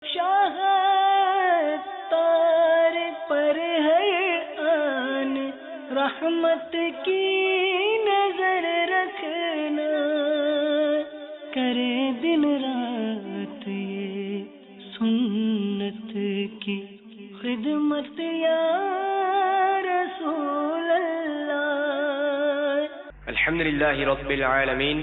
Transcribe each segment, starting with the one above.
شاہ تار پر ہر آن رحمت کی نظر رکھنا، کرے دن رات یہ سنت کی خدمت یا رسول اللہ۔ الحمد للہ رب العالمین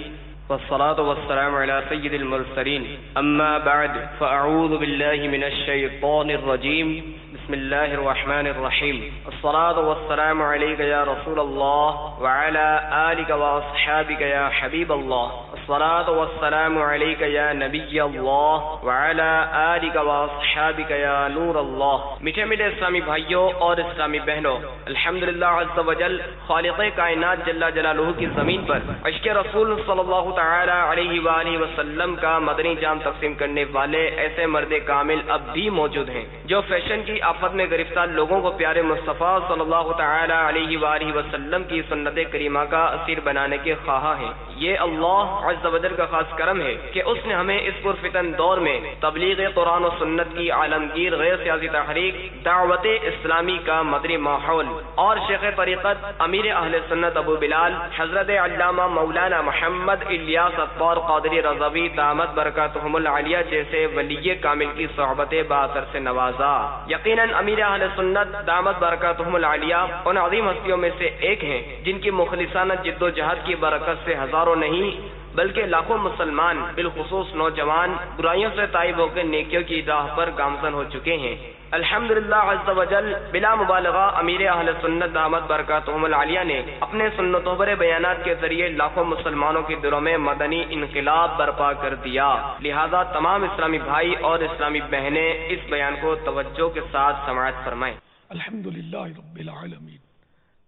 والصلاة والسلام على سید المرسلین، اما بعد فاعوذ باللہ من الشیطان الرجیم، بسم اللہ الرحمن الرحیم، الصلاة والسلام علیک یا رسول اللہ وعلى آلک واصحابک یا حبیب اللہ، الصلاة والسلام علیک یا نبی اللہ وعلى آلک واصحابک یا نور اللہ۔ میٹھے میٹھے اسلامی بھائیوں اور اسلامی بہنوں، الحمدللہ عز وجل خالق کائنات جل جلالہ کی زمین پر عشق رسول صلی اللہ تعالی علیہ وآلہ وسلم کا مدنی جام تقسیم کرنے والے ایسے مرد کامل اب بھی موجود ہیں جو فیشن کی آفت میں گرفتار لوگوں کو پیارے مصطفیٰ صلی اللہ تعالی علیہ وآلہ وسلم کی سنت کریمہ کا اسیر بنانے کے خواہاں ہیں۔ یہ اللہ عز و جل کا خاص کرم ہے کہ اس نے ہمیں اس پرفتن دور میں تبلیغ قرآن و سنت کی عالمگیر غیر سیاسی تحریک دعوت اسلامی کا مدنی ماحول اور شیخ طریقت امیر اہل سنت ابو بلال حضرت علامہ مولانا محمد الیاس اطوار قادری رضوی دامت برکاتہم العالیہ جیسے ولی کامل کی صحبت باثر سے نوازا۔ یقیناً امیر اہل سنت دامت برکاتہم العالیہ ان عظیم ہستیوں میں سے ایک ہیں جن کی مخلصانہ جد و جہد کی برکت سے ہزاروں نہیں بلکہ لاکھوں مسلمان بالخصوص نوجوان برائیوں سے تائب ہو کے نیکیوں کی راہ پر گامزن ہو چکے ہیں۔ الحمدللہ عز و جل بلا مبالغہ امیر اہل سنت دامت برکاتہم العالیہ نے اپنے سنتوں پر بیانات کے ذریعے لاکھوں مسلمانوں کے دلوں میں مدنی انقلاب برپا کر دیا۔ لہذا تمام اسلامی بھائی اور اسلامی بہنیں اس بیان کو توجہ کے ساتھ سماعت فرمائیں۔ الحمدللہ رب العالمین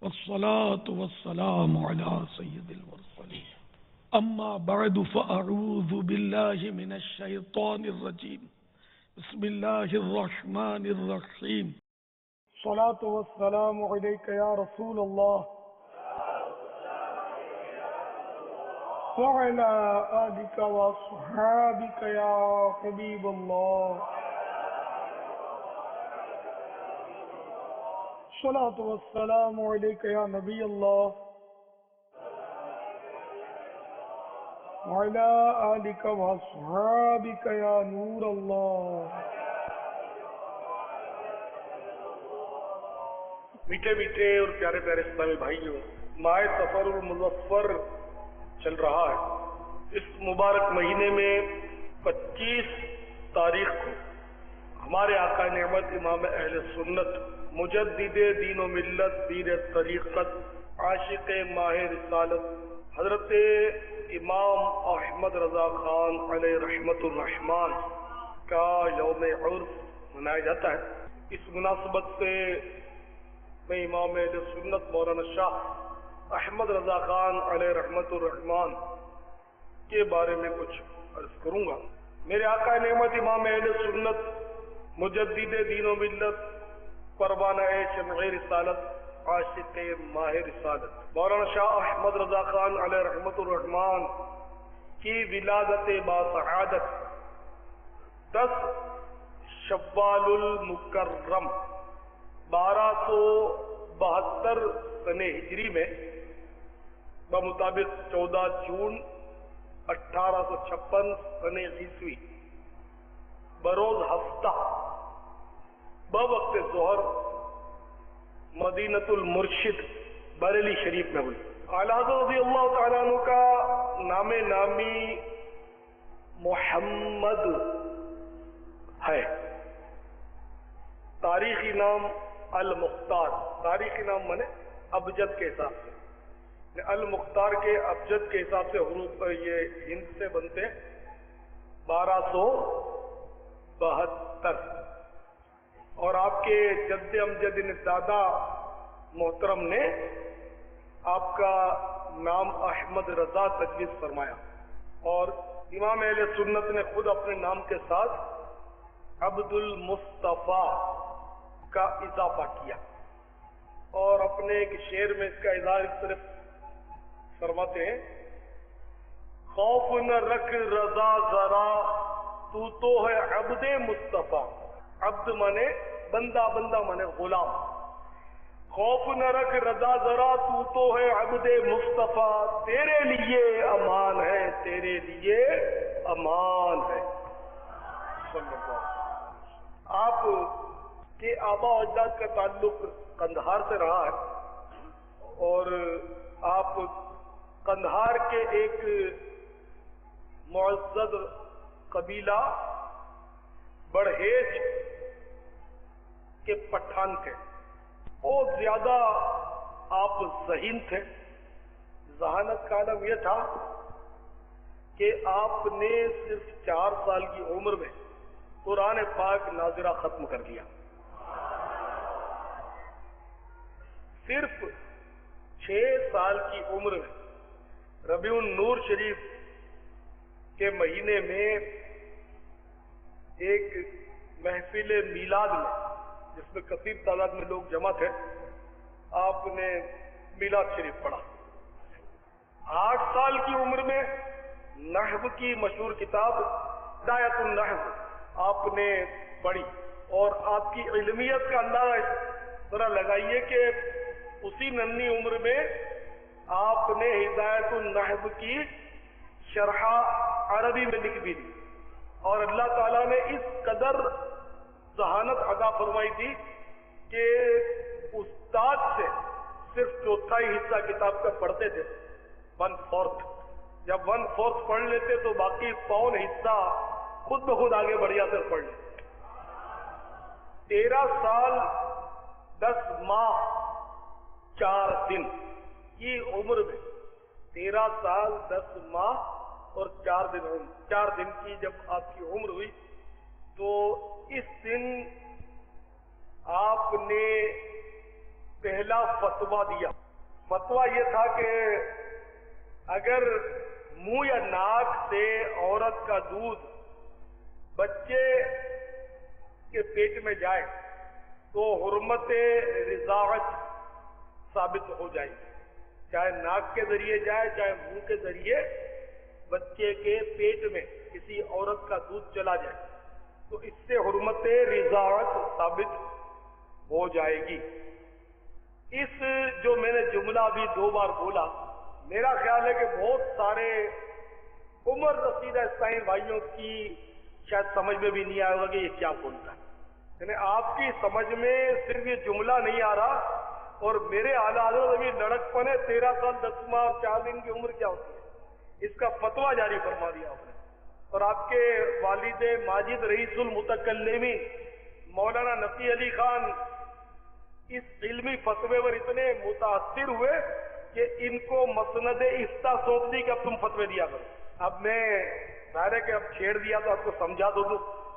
والصلاة والسلام علی سید المرسلین، اما بعد فاعوذ باللہ من الشیطان الرجیم، بسم اللہ الرحمن الرحیم، الصلاة والسلام علیک یا رسول اللہ وعلی آلک واصحابک یا حبیب اللہ، الصلاة والسلام علیک یا نبی اللہ وعلی آلک واصحابک یا نور اللہ۔ میٹھے میٹھے اور پیارے پیارے اسلامی بھائیوں، ماہ سفر المظفر چل رہا ہے۔ اس مبارک مہینے میں 25 تاریخ کو ہمارے آقا نعمت امام اہل سنت مجدد دین و ملت پیر طریقت عاشق ماہ رسالت حضرت امام احمد رضا خان علیہ رحمت الرحمان کا یوم عرس منایا جاتا ہے۔ اس مناسبت سے میں امام اہل سنت مولانا شاہ احمد رضا خان علیہ رحمت الرحمان کے بارے میں کچھ عرض کروں گا۔ میرے آقا نعمت امام اہل سنت مجدد دین و ملت پروانہ شمع رسالت عاشق ماہ رسالت مولانا شاہ احمد رضا خان علیہ رحمت الرحمان کی ولادت باسعادت 10 شوال المکرم 1272 سنہ ہجری میں بمطابق 14 جون 1856 سنہ عیسوی بروز ہفتہ بوقت ظہر مدینۃ المرشد بریلی شریف میں ہوئی۔ اعلیٰ حضرت رضی اللہ تعالیٰ عنہ کا نام نامی محمد ہے، تاریخی نام المختار، تاریخی نام مانے ابجد کے حساب سے، المختار کے ابجد کے حساب سے حروف یہ ہند سے بنتے 1272، اور آپ کے جد امجد دادا محترم نے آپ کا نام احمد رضا تجویز فرمایا، اور امام اہل سنت نے خود اپنے نام کے ساتھ عبد المصطفیٰ کا اضافہ کیا، اور اپنے ایک شعر میں اس کا اظہار اس طرح فرماتے ہیں، خوف نہ رکھ رضا ذرا تو ہے عبد مصطفیٰ. عبد مانے بندہ، بندہ مانے غلام. خوف نہ رکھ رضا ذرا، تو ہے عبد مصطفیٰ. تیرے لیے امان ہے، تیرے لیے امان ہے. صلی اللہ علیہ وسلم. آپ کے آبا و اجداد کا تعلق قندھار سے رہا ہے اور آپ قندھار کے ایک معزز قبیلہ بڑھیج کے پٹھان تھے. بہت زیادہ آپ ذہین تھے. ذہانت کا عالم یہ تھا کہ آپ نے صرف 4 سال کی عمر میں قرآن پاک ناظرہ ختم کر دیا. صرف 6 سال کی عمر میں ربیع النور شریف کے مہینے میں ایک محفل میلاد میں، جس میں کثیر تعداد میں لوگ جمع تھے، آپ نے میلاد شریف پڑھا. 8 سال کی عمر میں نحو کی مشہور کتاب ہدایت النحو آپ نے پڑھی اور آپ کی علمیت کا اندازہ ذرا لگائیے کہ اسی ننھی عمر میں آپ نے ہدایت النحو کی شرح عربی میں لکھ بھی دی. اور اللہ تعالیٰ نے اس قدر ذہانت عطا فرمائی تھی کہ استاد سے صرف 1/4 حصہ کتاب کا پڑھتے تھے. 1/4. جب 1/4 پڑھ لیتے تو باقی 1/4 حصہ خود بخود آگے بڑھ جاتے پڑھ لیتے. 13 سال 10 ماہ 4 دن کی عمر میں، 13 سال 10 ماہ اور 4 دن کی جب آپ کی عمر ہوئی تو اس دن آپ نے پہلا فتویٰ دیا. فتویٰ یہ تھا کہ اگر منہ یا ناک سے عورت کا دودھ بچے کے پیٹ میں جائے تو حرمت رضاعت ثابت ہو جائے گی. چاہے ناک کے ذریعے جائے چاہے منہ کے ذریعے بچے کے پیٹ میں کسی عورت کا دودھ چلا جائے تو اس سے حرمت رضاعت ثابت ہو جائے گی. اس جو میں نے جملہ بھی 2 بار بولا، میرا خیال ہے کہ بہت سارے عمر رسیدہ اسلامی بھائیوں کی شاید سمجھ میں بھی نہیں آئے گا کہ یہ کیا بولتا ہے. یعنی آپ کی سمجھ میں صرف یہ جملہ نہیں آ رہا اور میرے اعلیٰ حضرت ابھی لڑک پنے 13 سال 10 ماہ اور 4 دن کی عمر کیا ہوتی ہے، اس کا فتویٰ جاری فرما دیا آپ نے. اور آپ کے والد ماجد رئیس المتکلمین مولانا نفی علی خان اس علمی فتوے پر اتنے متاثر ہوئے کہ ان کو مسند افتاء سونپ دی کہ اب تم فتوے دیا کرو. اب میں ظاہر ہے کہ اب چھیڑ دیا تو آپ کو سمجھا دو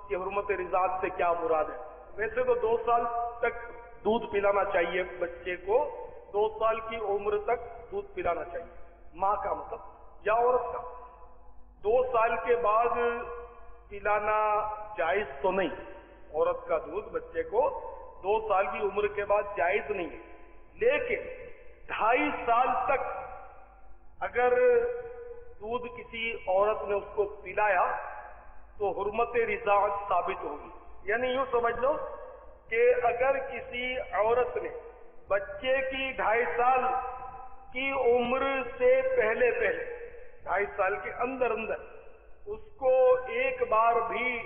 کہ حرمت رضاعت سے کیا مراد ہے. ویسے تو 2 سال تک دودھ پلانا چاہیے بچے کو، 2 سال کی عمر تک دودھ پلانا چاہیے ماں کا مطلب یا عورت کا. 2 سال کے بعد پلانا جائز تو نہیں، عورت کا دودھ بچے کو 2 سال کی عمر کے بعد جائز نہیں ہے. لیکن 2.5 سال تک اگر دودھ کسی عورت نے اس کو پلایا تو حرمت رضاعت ثابت ہوگی. یعنی یوں سمجھ لو کہ اگر کسی عورت نے بچے کی 2.5 سال کی عمر سے پہلے 2.5 سال کے اندر اس کو ایک بار بھی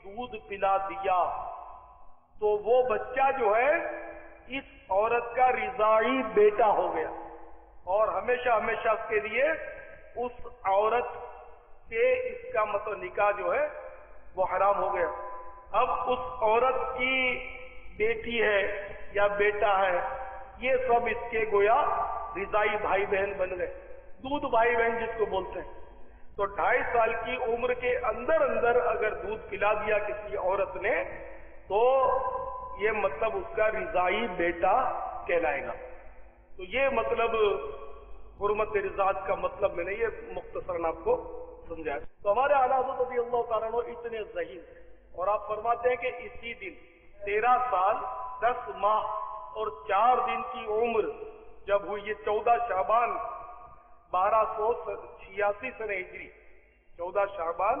دودھ پلا دیا تو وہ بچہ جو ہے اس عورت کا رضاعی بیٹا ہو گیا اور ہمیشہ ہمیشہ کے لیے اس عورت کے اس کا مطلب نکاح جو ہے وہ حرام ہو گیا. اب اس عورت کی بیٹی ہے یا بیٹا ہے، یہ سب اس کے گویا رضائی بھائی بہن بن گئے، دودھ بھائی بہن جس کو بولتے ہیں. تو 2.5 سال کی عمر کے اندر اگر دودھ پلا دیا کسی عورت نے تو یہ مطلب اس کا رضائی بیٹا کہلائے گا. تو یہ مطلب حرمت رضاعت کا مطلب میں نے یہ مختصراً آپ کو سمجھایا. تو ہمارے اعلیٰ حضرت رضی اللہ تعالیٰ عنہ اتنے ذہین تھے اور آپ فرماتے ہیں کہ اسی دن 13 سال 10 ماہ اور 4 دن کی عمر جب ہوئی، یہ 14 شعبان 1286 سنہ ہجری، 14 شعبان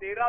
13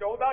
14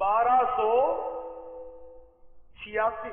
1286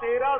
13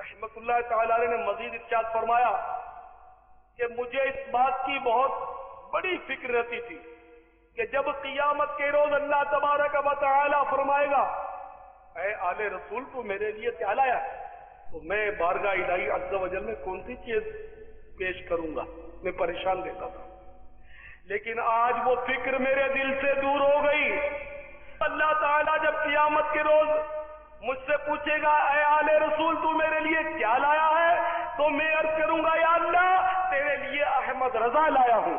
رحمت اللہ تعالی علیہ نے مزید ارشاد فرمایا کہ مجھے اس بات کی بہت بڑی فکر رہتی تھی کہ جب قیامت کے روز اللہ تبارک و تعالی فرمائے گا اے آل رسول تو میرے لیے کیا لایا ہے، تو میں بارگاہ الہی عز و جل میں کون سی چیز پیش کروں گا، میں پریشان رہتا تھا۔ لیکن آج وہ فکر میرے دل سے دور ہو گئی۔ اللہ تعالیٰ جب قیامت کے روز مجھ سے پوچھے گا اے آل رسول تو میرے لیے کیا لایا ہے، تو میں عرض کروں گا یا اللہ تیرے لیے احمد رضا لایا ہوں۔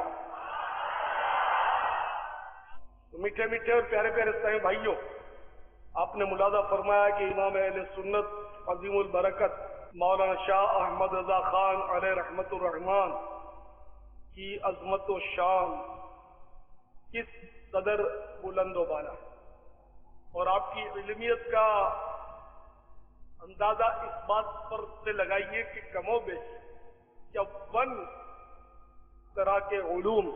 میٹھے میٹھے اور پیارے پیارے اسلامی بھائیوں، آپ نے ملاحظہ فرمایا کہ امام اہل سنت عظیم البرکت مولانا شاہ احمد رضا خان علیہ رحمت الرحمان کی عظمت و شان کس قدر بلند و بالا ہے، اور آپ کی علمیت کا اندازہ اس بات پر سے لگائیے کہ کم و بیش چون طرح کے علوم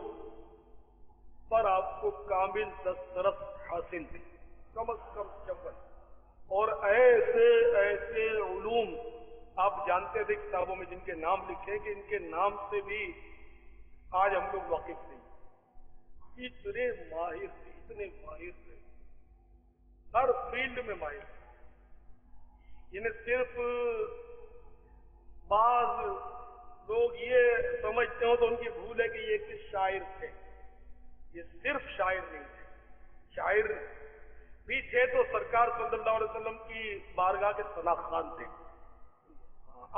پر آپ کو کامل دسترس حاصل ہے، کم از کم 54، اور ایسے ایسے علوم آپ جانتے تھے کتابوں میں جن کے نام لکھے کہ ان کے نام سے بھی آج ہم لوگ واقف نہیں، اتنے ماہر تھے، اتنے ماہر تھے، ہر فیلڈ میں ماہر تھے۔ انہیں صرف بعض لوگ یہ سمجھتے ہو تو ان کی بھول ہے کہ یہ ایک شاعر تھے، یہ صرف شاعر نہیں تھے، شاعر بھی تھے تو سرکار صلی اللہ علیہ وسلم کی بارگاہ کے ثنا خوان تھے،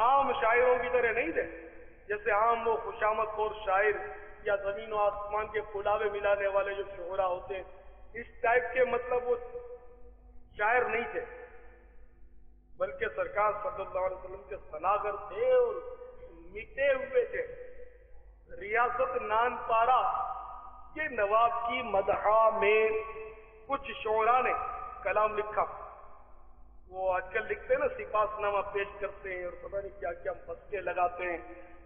عام شاعروں کی طرح نہیں تھے، جیسے عام وہ خوشامد خور شاعر یا زمین و آسمان کے پلاوے ملانے والے جو شعرا ہوتے ہیں، اس ٹائپ کے مطلب وہ شاعر نہیں تھے، بلکہ سرکار صلی اللہ علیہ وسلم کے ثناگر تھے اور مٹے ہوئے تھے۔ ریاست نان پارا کے نواب کی مدحا میں کچھ شعراء نے کلام لکھا، وہ آج کل لکھتے ہیں نا، سپاس نامہ پیش کرتے ہیں اور پتہ نہیں کیا کیا مسکے لگاتے ہیں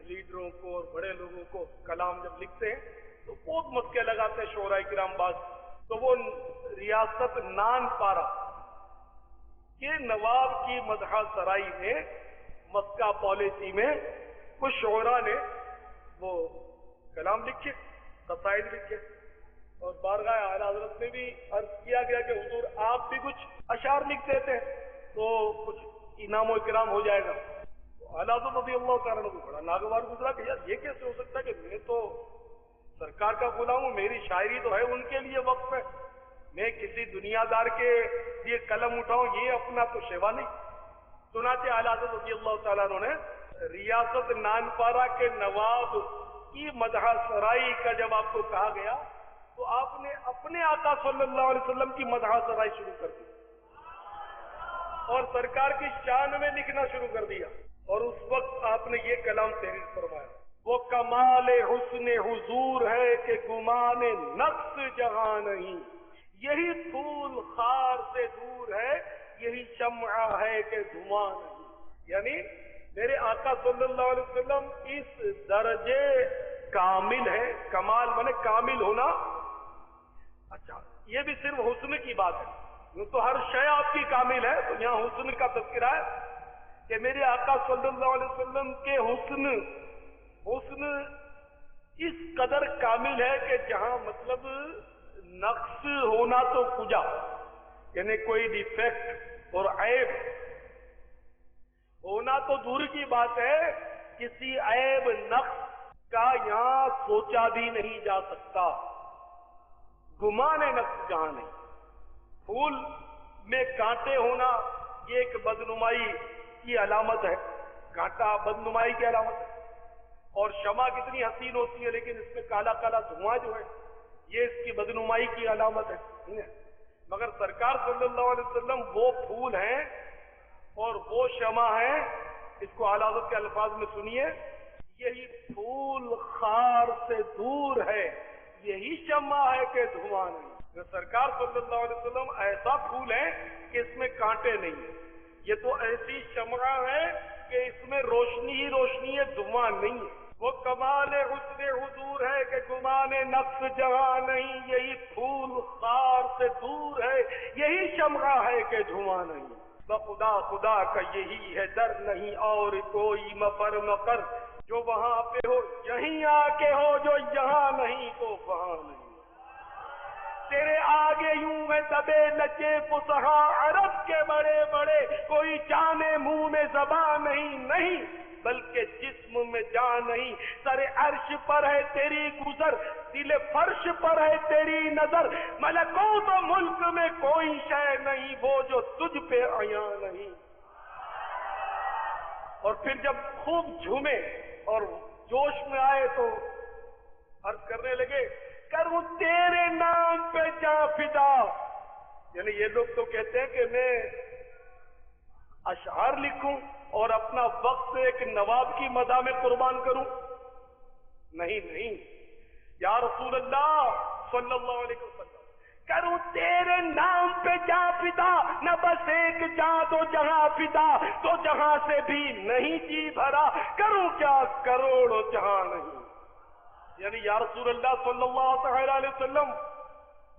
لیڈروں کو اور بڑے لوگوں کو، کلام جب لکھتے ہیں تو بہت مسکے لگاتے ہیں شعراء کرام باز۔ تو وہ ریاست نان پارا کے نواب کی مدحا سرائی میں مسکہ پالیسی میں کچھ شعراء نے وہ کلام لکھے، قصائد لکھے، اور بارگاہ اعلیٰ حضرت میں بھی عرض کیا گیا کہ حضور آپ بھی کچھ اشعار لکھ دیتے تو کچھ انعام و اکرام ہو جائے گا۔ تو اعلیٰ حضرت رضی اللہ تعالیٰ کو بڑا ناگوار گزرا کہ یار یہ کیسے ہو سکتا ہے کہ میں تو سرکار کا غلام ہوں، میری شاعری تو ہے ان کے لیے وقف ہے، میں کسی دنیا دار کے لیے قلم اٹھاؤں، یہ اپنا تو شیوا نہیں۔ چنانچہ اعلیٰ حضرت رضی اللہ تعالیٰ نے ریاست نانپارا کے نواب کی مدحا سرائی کا جب آپ کو کہا گیا تو آپ نے اپنے آقا صلی اللہ علیہ وسلم کی مدحا سرائی شروع کر دی اور سرکار کی شان میں لکھنا شروع کر دیا، اور اس وقت آپ نے یہ کلام تحریر فرمایا، وہ کمال حسن حضور ہے کہ گمان نقص جہاں نہیں، یہی پھول خار سے دور ہے، یہی شمع ہے کہ دھواں نہیں۔ یعنی میرے آقا صلی اللہ علیہ وسلم اس درجے کامل ہے، کمال مانے کامل ہونا۔ اچھا یہ بھی صرف حسن کی بات ہے، یوں تو ہر شے آپ کی کامل ہے، تو یہاں حسن کا تذکرہ ہے کہ میرے آقا صلی اللہ علیہ وسلم کے حسن اس قدر کامل ہے کہ جہاں مطلب نقص ہونا تو کجا، یعنی کوئی ڈیفیکٹ اور عیب ہونا تو دور کی بات ہے، کسی عیب نقص کا یہاں سوچا بھی نہیں جا سکتا، گمان نقص جہاں نہیں۔ پھول میں کانٹے ہونا یہ ایک بدنمائی کی علامت ہے، کانٹا بدنمائی کی علامت ہے، اور شمع کتنی حسین ہوتی ہے لیکن اس میں کالا کالا دھواں جو ہے یہ اس کی بدنمائی کی علامت ہے، مگر سرکار صلی اللہ علیہ وسلم وہ پھول ہیں اور وہ شمع ہیں، اس کو اعلیٰ حضرت کے الفاظ میں سنیے، یہی پھول خار سے دور ہے، یہی شمع ہے کہ دھواں نہیں۔ سرکار صلی اللہ علیہ وسلم ایسا پھول ہے کہ اس میں کانٹے نہیں ہیں، یہ تو ایسی شمع ہے کہ اس میں روشنی ہی روشنی ہے، دھواں نہیں ہے۔ وہ کمال حسن حضور ہے کہ گمان نقص جہاں نہیں، یہی پھول خار سے دور ہے، یہی شمع ہے کہ دھواں نہیں۔ بخدا خدا کا یہی ہے در، نہیں اور کوئی مفر مقر، جو وہاں پہ ہو یہیں آ کے ہو، جو یہاں نہیں تو وہاں نہیں۔ تیرے آگے یوں ہے دبے لچے فصحا عرب کے بڑے بڑے، کوئی جانے منہ میں زبان نہیں بلکہ جسم میں جان نہیں۔ سر عرش پر ہے تیری گزر، دل فرش پر ہے تیری نظر، ملکوت و ملک میں کوئی شے نہیں وہ جو تجھ پہ عیاں نہیں۔ اور پھر جب خوب جھومے اور جوش میں آئے تو عرض کرنے لگے، کروں تیرے نام پہ جاں فدا۔ یعنی یہ لوگ تو کہتے ہیں کہ میں اشعار لکھوں اور اپنا وقت ایک نواب کی مداح میں قربان کروں۔ نہیں یا رسول اللہ صلی اللہ علیہ وسلم، کروں تیرے نام پہ جاں فدا، نہ بس ایک جاں دو جہاں فدا، تو جہاں سے بھی نہیں جی بھرا، کروں کیا کروڑوں جہاں نہیں۔ یعنی یا رسول اللہ صلی اللہ تعالی علیہ وسلم،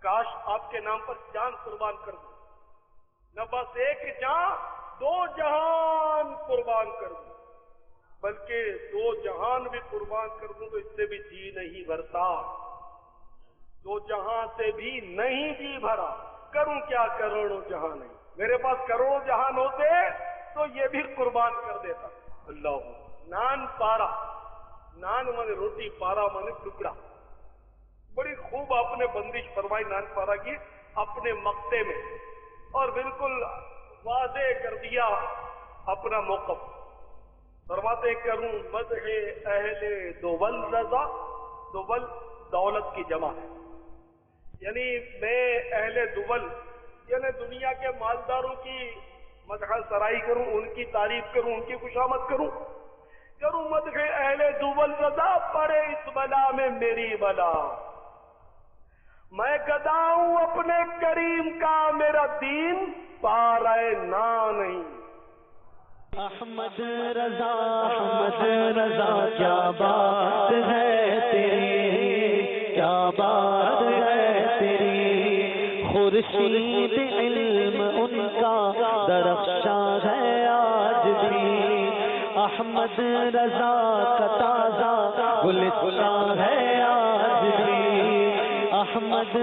کاش آپ کے نام پر جان قربان کر دوں، نہ بس ایک جان دو جہان قربان کر دوں، بلکہ دو جہان بھی قربان کر دوں تو اس سے بھی جی نہیں بھرتا، دو جہاں سے بھی نہیں جی بھرا، کروں کیا کروڑوں جہاں نہیں۔ میرے پاس کروڑوں جہان ہوتے تو یہ بھی قربان کر دیتا۔ اللہ نان پارا، نان مانے روٹی، پارا مانے ٹکڑا۔ بڑی خوب آپ نے بندش فرمائی نان پارا کی اپنے مقتے میں، اور بالکل واضح کر دیا اپنا موقف۔ فرماتے کروں مدح اہل دول رضا، دول دولت کی جمع ہے، یعنی میں اہل دول یعنی دنیا کے مالداروں کی مدح سرائی کروں، ان کی تعریف کروں، ان کی خوشامد کروں مدح اہل دول رضا، پڑے اس بلا میں میری بلا، میں گدا ہوں اپنے کریم کا، میرا دین پارے نا نہیں۔ احمد رضا کیا بات ہے تیری، کیا بات ہے تیری، خورشید علم ان کا درخشاں ہے آج بھی، احمد رضا کا تازہ گلستان ہے آج بھی، احمد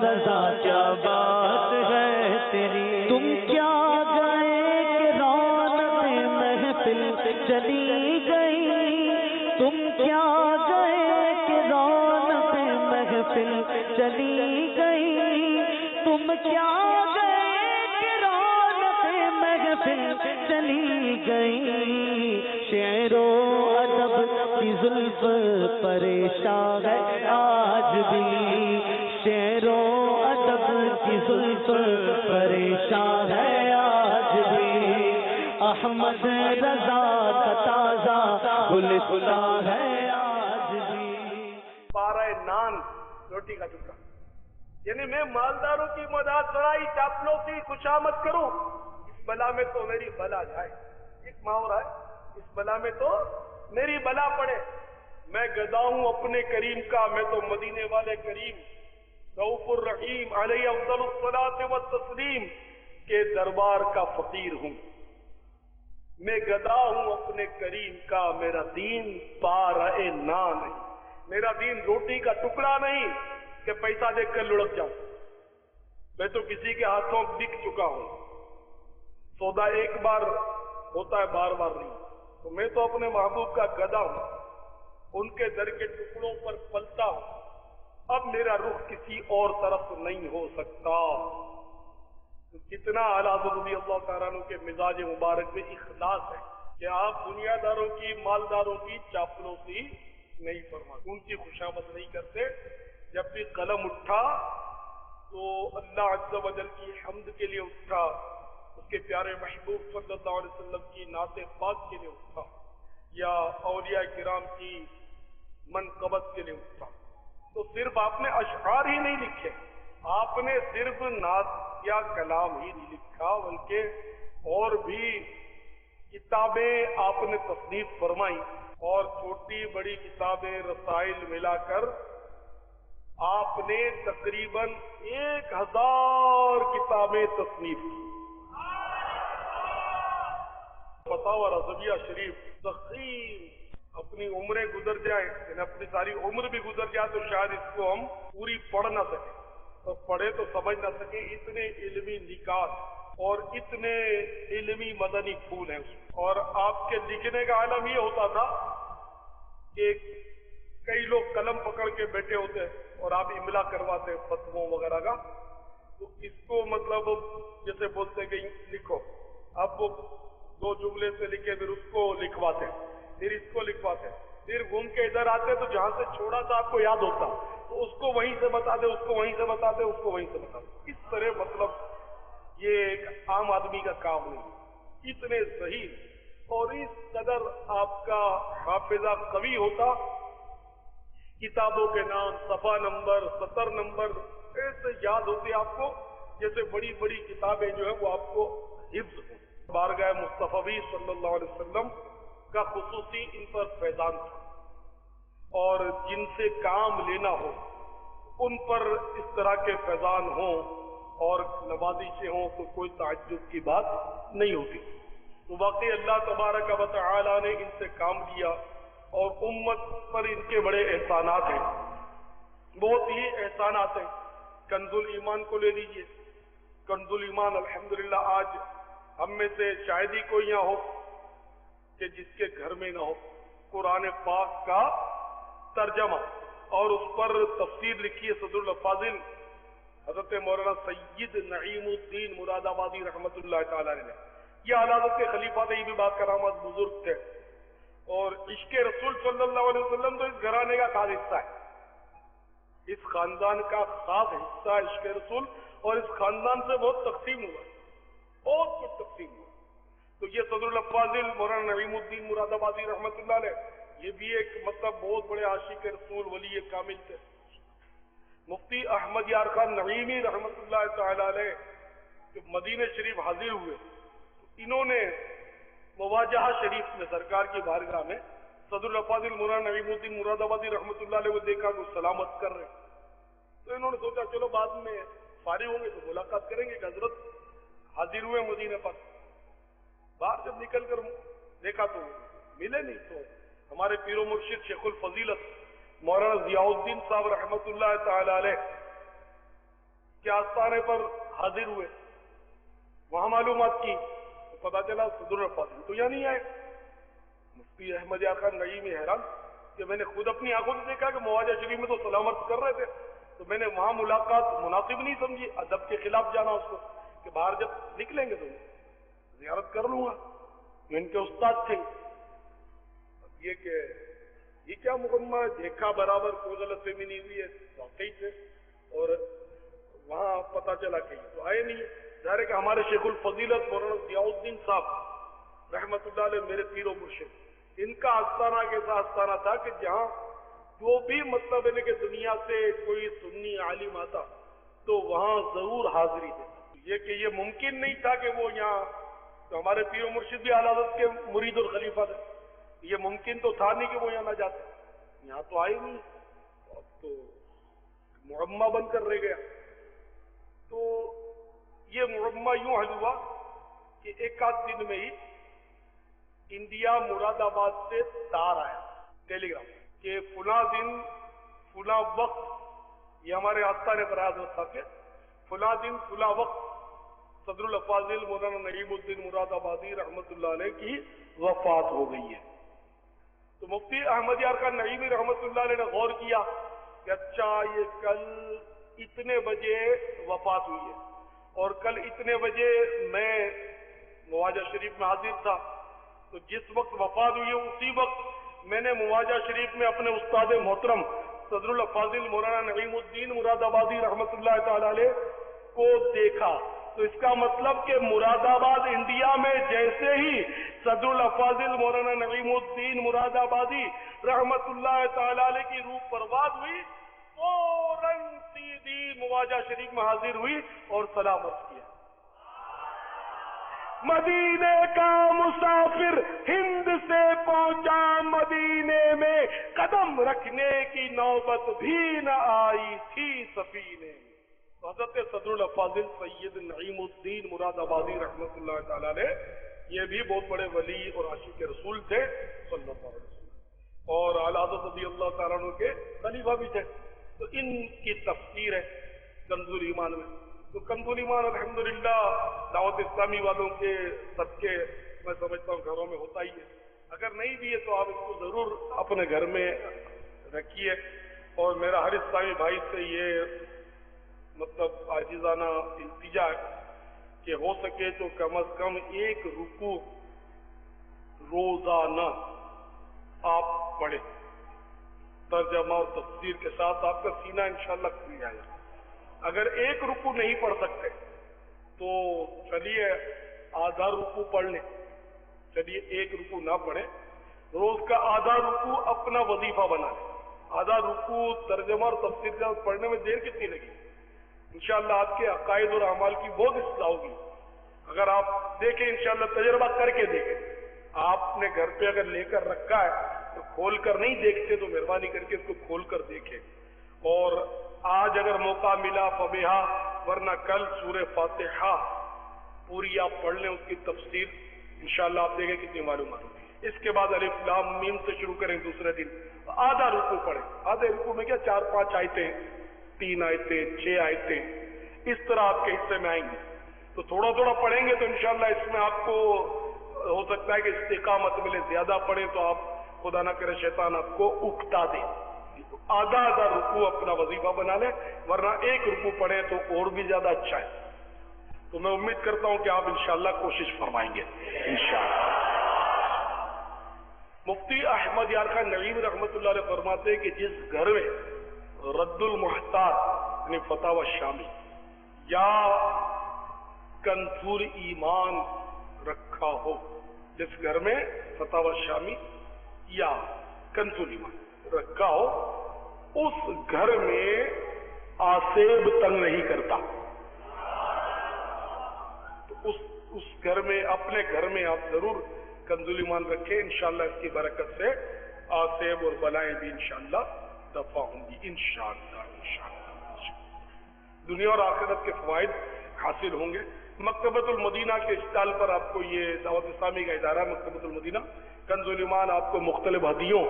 رضا کیا بات ہے تیری، تم کیا گئے کہ رونق محفل چلی گئی، تم کیا گئے کہ رونق محفل چلی گئی، تم کیا گئے کہ رونق محفل چلی گئی، شعر و ادب کی زلف پریشان ہے آج بھی، شعر و ادب کی زلف پریشان ہے آج بھی، احمد رضا کا تازہ گلستان ہے آج بھی۔ پارہ نان روٹی کا ٹکڑا، یعنی میں مالداروں کی مداح سرائی چاپلوسی خوشامد کروں، اس بلا میں تو میری بلا جائے، ایک محاورہ ہے، اس بلا میں تو میری بلا پڑے، میں گدا ہوں اپنے کریم کا، میں تو مدینے والے کریم رؤوف الرحیم علیہ افضل الصلاۃ والتسلیم کے دربار کا فقیر ہوں، میں گدا ہوں اپنے کریم کا، میرا دین پارہ نا نہیں، میرا دین روٹی کا ٹکڑا نہیں کہ پیسہ دیکھ کر لڑک جاؤں، میں تو کسی کے ہاتھوں بک چکا ہوں، سودا ایک بار ہوتا ہے بار بار نہیں، تو میں تو اپنے محبوب کا گدا ہوں، ان کے در کے ٹکڑوں پر پلتا ہوں، اب میرا رخ کسی اور طرف نہیں ہو سکتا۔ تو کتنا اعلیٰ رضی اللہ تعالیٰ عنہ کے مزاج مبارک میں اخلاص ہے کہ آپ دنیا داروں کی مالداروں کی چاپلوسی نہیں فرماتے، ان کی خوشامد نہیں کرتے، جب بھی قلم اٹھا تو اللہ عز و جل کی حمد کے لیے اٹھا، اس کے پیارے محبوب صلی اللہ علیہ وسلم کی نعت پاک کے لیے اٹھا، یا اولیاء کرام کی منقبت کے لیے اٹھا، تو صرف آپ نے اشعار ہی نہیں لکھے، آپ نے صرف نعت یا کلام ہی نہیں لکھا، بلکہ اور بھی کتابیں آپ نے تصنیف فرمائی، اور چھوٹی بڑی کتابیں رسائل ملا کر آپ نے تقریباً 1000 کتابیں تصنیف کی۔ فتاوا رضویہ شریف ضخیم اپنی عمریں گزر جائیں، یعنی اپنی ساری عمر بھی گزر جائے تو شاید اس کو ہم پوری پڑھ نہ سکیں، اور پڑھے تو سمجھ نہ سکیں، اتنے علمی نکات اور اتنے علمی مدنی پھول ہیں اس میں۔ اور آپ کے لکھنے کا عالم یہ ہوتا تھا کہ کئی لوگ قلم پکڑ کے بیٹھے ہوتے اور آپ املا کرواتے فتووں وغیرہ کا، تو اس کو مطلب جیسے بولتے کہ لکھو، اب وہ 2 جملے سے لکھے، پھر اس کو لکھواتے، پھر اس کو لکھواتے، پھر گھوم کے ادھر آتے تو جہاں سے چھوڑا تھا آپ کو یاد ہوتا تو اس کو وہیں سے بتا دے، اس کو وہیں سے بتا دے، اس کو وہیں سے بتا دے۔ اس طرح مطلب یہ ایک عام آدمی کا کام نہیں، اتنے صحیح اور اس قدر آپ کا حافظہ قوی ہوتا، کتابوں کے نام، صفحہ نمبر، سطر نمبر ایسے یاد ہوتے آپ کو جیسے بڑی بڑی کتابیں جو ہیں وہ آپ کو حفظ ہوں۔ بارگاہ مصطفی صلی اللہ علیہ وسلم کا خصوصی ان پر فیضان تھا، اور جن سے کام لینا ہو ان پر اس طرح کے فیضان ہوں اور نوازشیں ہوں تو کوئی تعجب کی بات نہیں ہوتی۔ تو واقعی اللہ تبارک و تعالی نے ان سے کام لیا اور امت پر ان کے بڑے احسانات ہیں، بہت ہی احسانات ہیں۔ کنز الایمان کو لے لیجئے، کنز الایمان الحمدللہ آج ہم میں سے شاید ہی کوئی یہاں ہو کہ جس کے گھر میں نہ ہو قرآن پاک کا ترجمہ، اور اس پر تفسیر لکھی ہے صدر الفاضل حضرت مولانا سید نعیم الدین مراد آبادی رحمت اللہ تعالی نے۔ یہ حضرت خلیفہ طیب باقر کرامت بزرگ تھے، اور عشق رسول صلی اللہ علیہ وسلم تو اس گھرانے کا خاص حصہ ہے، اس خاندان کا خاص حصہ عشق رسول، اور اس خاندان سے بہت تقسیم ہوا، بہت کچھ تقسیم ہوا۔ تو یہ صدر الفاضل مولانا نعیم الدین مراد آبادی رحمت اللہ علیہ، یہ بھی ایک مطلب بہت بڑے عاشق رسول ولی کامل تھے۔ مفتی احمد یار خان نعیمی رحمت اللہ تعالی علیہ جو مدینہ شریف حاضر ہوئے، انہوں نے مواجہ شریف میں سرکار کی بارگاہ میں صدر الفاضل مولانا نعیم الدین مراد آبادی رحمت اللہ علیہ کو دیکھا کہ سلامت کر رہے، تو انہوں نے سوچا چلو بعد میں فارغ ہوں گے تو ملاقات کریں گے کہ حضرت حاضر ہوئے مدینہ پر۔ باہر جب نکل کر دیکھا تو ملے نہیں، تو ہمارے پیر و مرشد شیخ الفضیلت مولانا ضیاء الدین صاحب رحمت اللہ تعالی علیہ کے آستانے پر حاضر ہوئے، وہاں معلومات کی تو پتا چلا صدر الفاضل تو یہاں نہیں آئے۔ مفتی احمد یار خان نعیمی حیران کہ میں نے خود اپنی آنکھوں سے دیکھا کہ مواجہ شریف میں تو سلامت کر رہے تھے، تو میں نے وہاں ملاقات مناسب نہیں سمجھی، ادب کے خلاف جانا اس کو، کہ باہر جب نکلیں گے تو زیارت کر لوں گا، ان کے استاد تھے۔ اب یہ کہ یہ کیا مقدمہ ہے، دیکھا برابر کوئی غلط فہمی نہیں ہوئی ہے، واقعی تھے، اور وہاں پتا چلا کہ یہ تو آئے نہیں ہے۔ ظاہر ہے کہ ہمارے شیخ الفضیلت مولانا ضیاء الدین صاحب رحمت اللہ علیہ میرے پیر و مرشد، ان کا آستانہ کیسا آستانہ تھا کہ جہاں جو بھی مطلب ہے کہ دنیا سے کوئی سنی عالم آتا تو وہاں ضرور حاضری دیتا۔ یہ کہ یہ ممکن نہیں تھا کہ وہ یہاں، تو ہمارے پیر و مرشد بھی اعلیٰ حضرت کے مرید الخلیفہ تھے، یہ ممکن تو تھا نہیں کہ وہ یہاں نہ جاتے، یہاں تو آئے نہیں، اب تو معمہ بن کر رہ گیا۔ تو یہ معمہ یوں حل ہوا کہ ایک آدھ دن میں ہی انڈیا مراد آباد سے تار آیا ٹیلی گرام کہ فلاں دن فلاں وقت، یہ ہمارے آستانے پر حضرت صاحب کے فلاں دن فلاں وقت صدر الفاضل مولانا نعیم الدین مراد آبادی رحمت اللہ علیہ کی وفات ہو گئی ہے۔ تو مفتی احمد یار خان نعیمی رحمت اللہ علیہ نے غور کیا کہ اچھا یہ کل اتنے بجے وفات ہوئی ہے، اور کل اتنے بجے میں مواجہ شریف میں حاضر تھا، تو جس وقت وفات ہوئی ہے اسی وقت میں نے مواجہ شریف میں اپنے استاد محترم صدر الفاضل مولانا نعیم الدین مراد آبادی رحمت اللہ تعالی علیہ کو دیکھا۔ تو اس کا مطلب کہ مراد آباد انڈیا میں جیسے ہی صدر الفاضل مولانا نعیم الدین مراد آبادی رحمت اللہ تعالی علیہ کی روح پرواز ہوئی، فوراً سیدھی مواجہ شریف میں حاضر ہوئی اور سلامت کیا۔ مدینے کا مسافر ہند سے پہنچا مدینے میں، قدم رکھنے کی نوبت بھی نہ آئی تھی سفینے میں۔ حضرت صدر الفاضل سید نعیم الدین مراد آبادی رحمت اللہ تعالی علیہ یہ بھی بہت بڑے ولی اور عاشق رسول تھے صلی اللہ علیہ وسلم، اور اعلیٰ حضرت رضی اللہ تعالیٰ عنہ کے خلیفہ بھی تھے۔ تو ان کی تفسیر ہے کنز الایمان میں۔ تو کنز الایمان الحمدللہ دعوت اسلامی والوں کے صدقے میں سمجھتا ہوں گھروں میں ہوتا ہی ہے، اگر نہیں بھی ہے تو آپ اس کو ضرور اپنے گھر میں رکھیے۔ اور میرا ہر اسلامی بھائی سے یہ مطلب عاجزانہ التجا ہے کہ ہو سکے تو کم از کم ایک رکوع روزانہ آپ پڑھیں، ترجمہ اور تفسیر کے ساتھ آپ کا سینہ انشاءاللہ کھل جائے گا۔ اگر ایک رکوع نہیں پڑھ سکتے تو چلیے آدھا رکوع پڑھ لیں، چلیے ایک رکوع نہ پڑھیں، روز کا آدھا رکوع اپنا وظیفہ بنا لیں۔ آدھا رکوع ترجمہ اور تفسیر کے ساتھ پڑھنے میں دیر کتنی لگی؟ انشاءاللہ آپ کے عقائد اور اعمال کی بہت اصلاح ہوگی اگر آپ دیکھیں، انشاءاللہ تجربہ کر کے دیکھیں۔ آپ نے گھر پہ اگر لے کر رکھا ہے تو کھول کر نہیں دیکھتے تو مہربانی کر کے اس کو کھول کر دیکھیں۔ اور آج اگر موقع ملا فبہا، ورنہ کل سورہ فاتحہ پوری آپ پڑھ لیں، اس کی تفسیر انشاءاللہ آپ دیکھیں کتنی معلومات ہوگی۔ اس کے بعد الف لام میم سے شروع کریں، دوسرے دن آدھا رکوع پڑھیں۔ آدھے رکوع میں کیا 4-5 آیتیں، 3 آیتیں، 6 آیتیں، اس طرح آپ کے حصے میں آئیں گے۔ تو تھوڑا تھوڑا پڑھیں گے تو انشاءاللہ اس میں آپ کو ہو سکتا ہے کہ استقامت ملے۔ زیادہ پڑھیں تو آپ خدا نہ کرے شیطان آپ کو اکتا دے۔ آدھا رکوع اپنا وظیفہ بنا لیں، ورنہ ایک رکوع پڑھیں تو اور بھی زیادہ اچھا ہے۔ تو میں امید کرتا ہوں کہ آپ انشاءاللہ کوشش فرمائیں گے انشاءاللہ۔ مفتی احمد یار خان نعیم رحمۃ اللہ علیہ فرماتے ہیں کہ جس گھر میں رد المحتاط یعنی فتاوی شامی یا کنز ایمان رکھا ہو، جس گھر میں فتاوی شامی یا کنز ایمان رکھا ہو، اس گھر میں آسیب تنگ نہیں کرتا۔ تو اس گھر میں، اپنے گھر میں آپ ضرور کنز ایمان رکھیں، انشاءاللہ اس کی برکت سے آسیب اور بلائیں بھی انشاءاللہ دفع ہوں گی انشاءاللہ۔ دنیا اور آخرت کے فوائد حاصل ہوں گے۔ مکتبۃ المدینہ کے اسٹال پر آپ کو یہ دعوت اسلامی کا ادارہ مکتبۃ المدینہ کنز ایمان آپ کو مختلف ہدیوں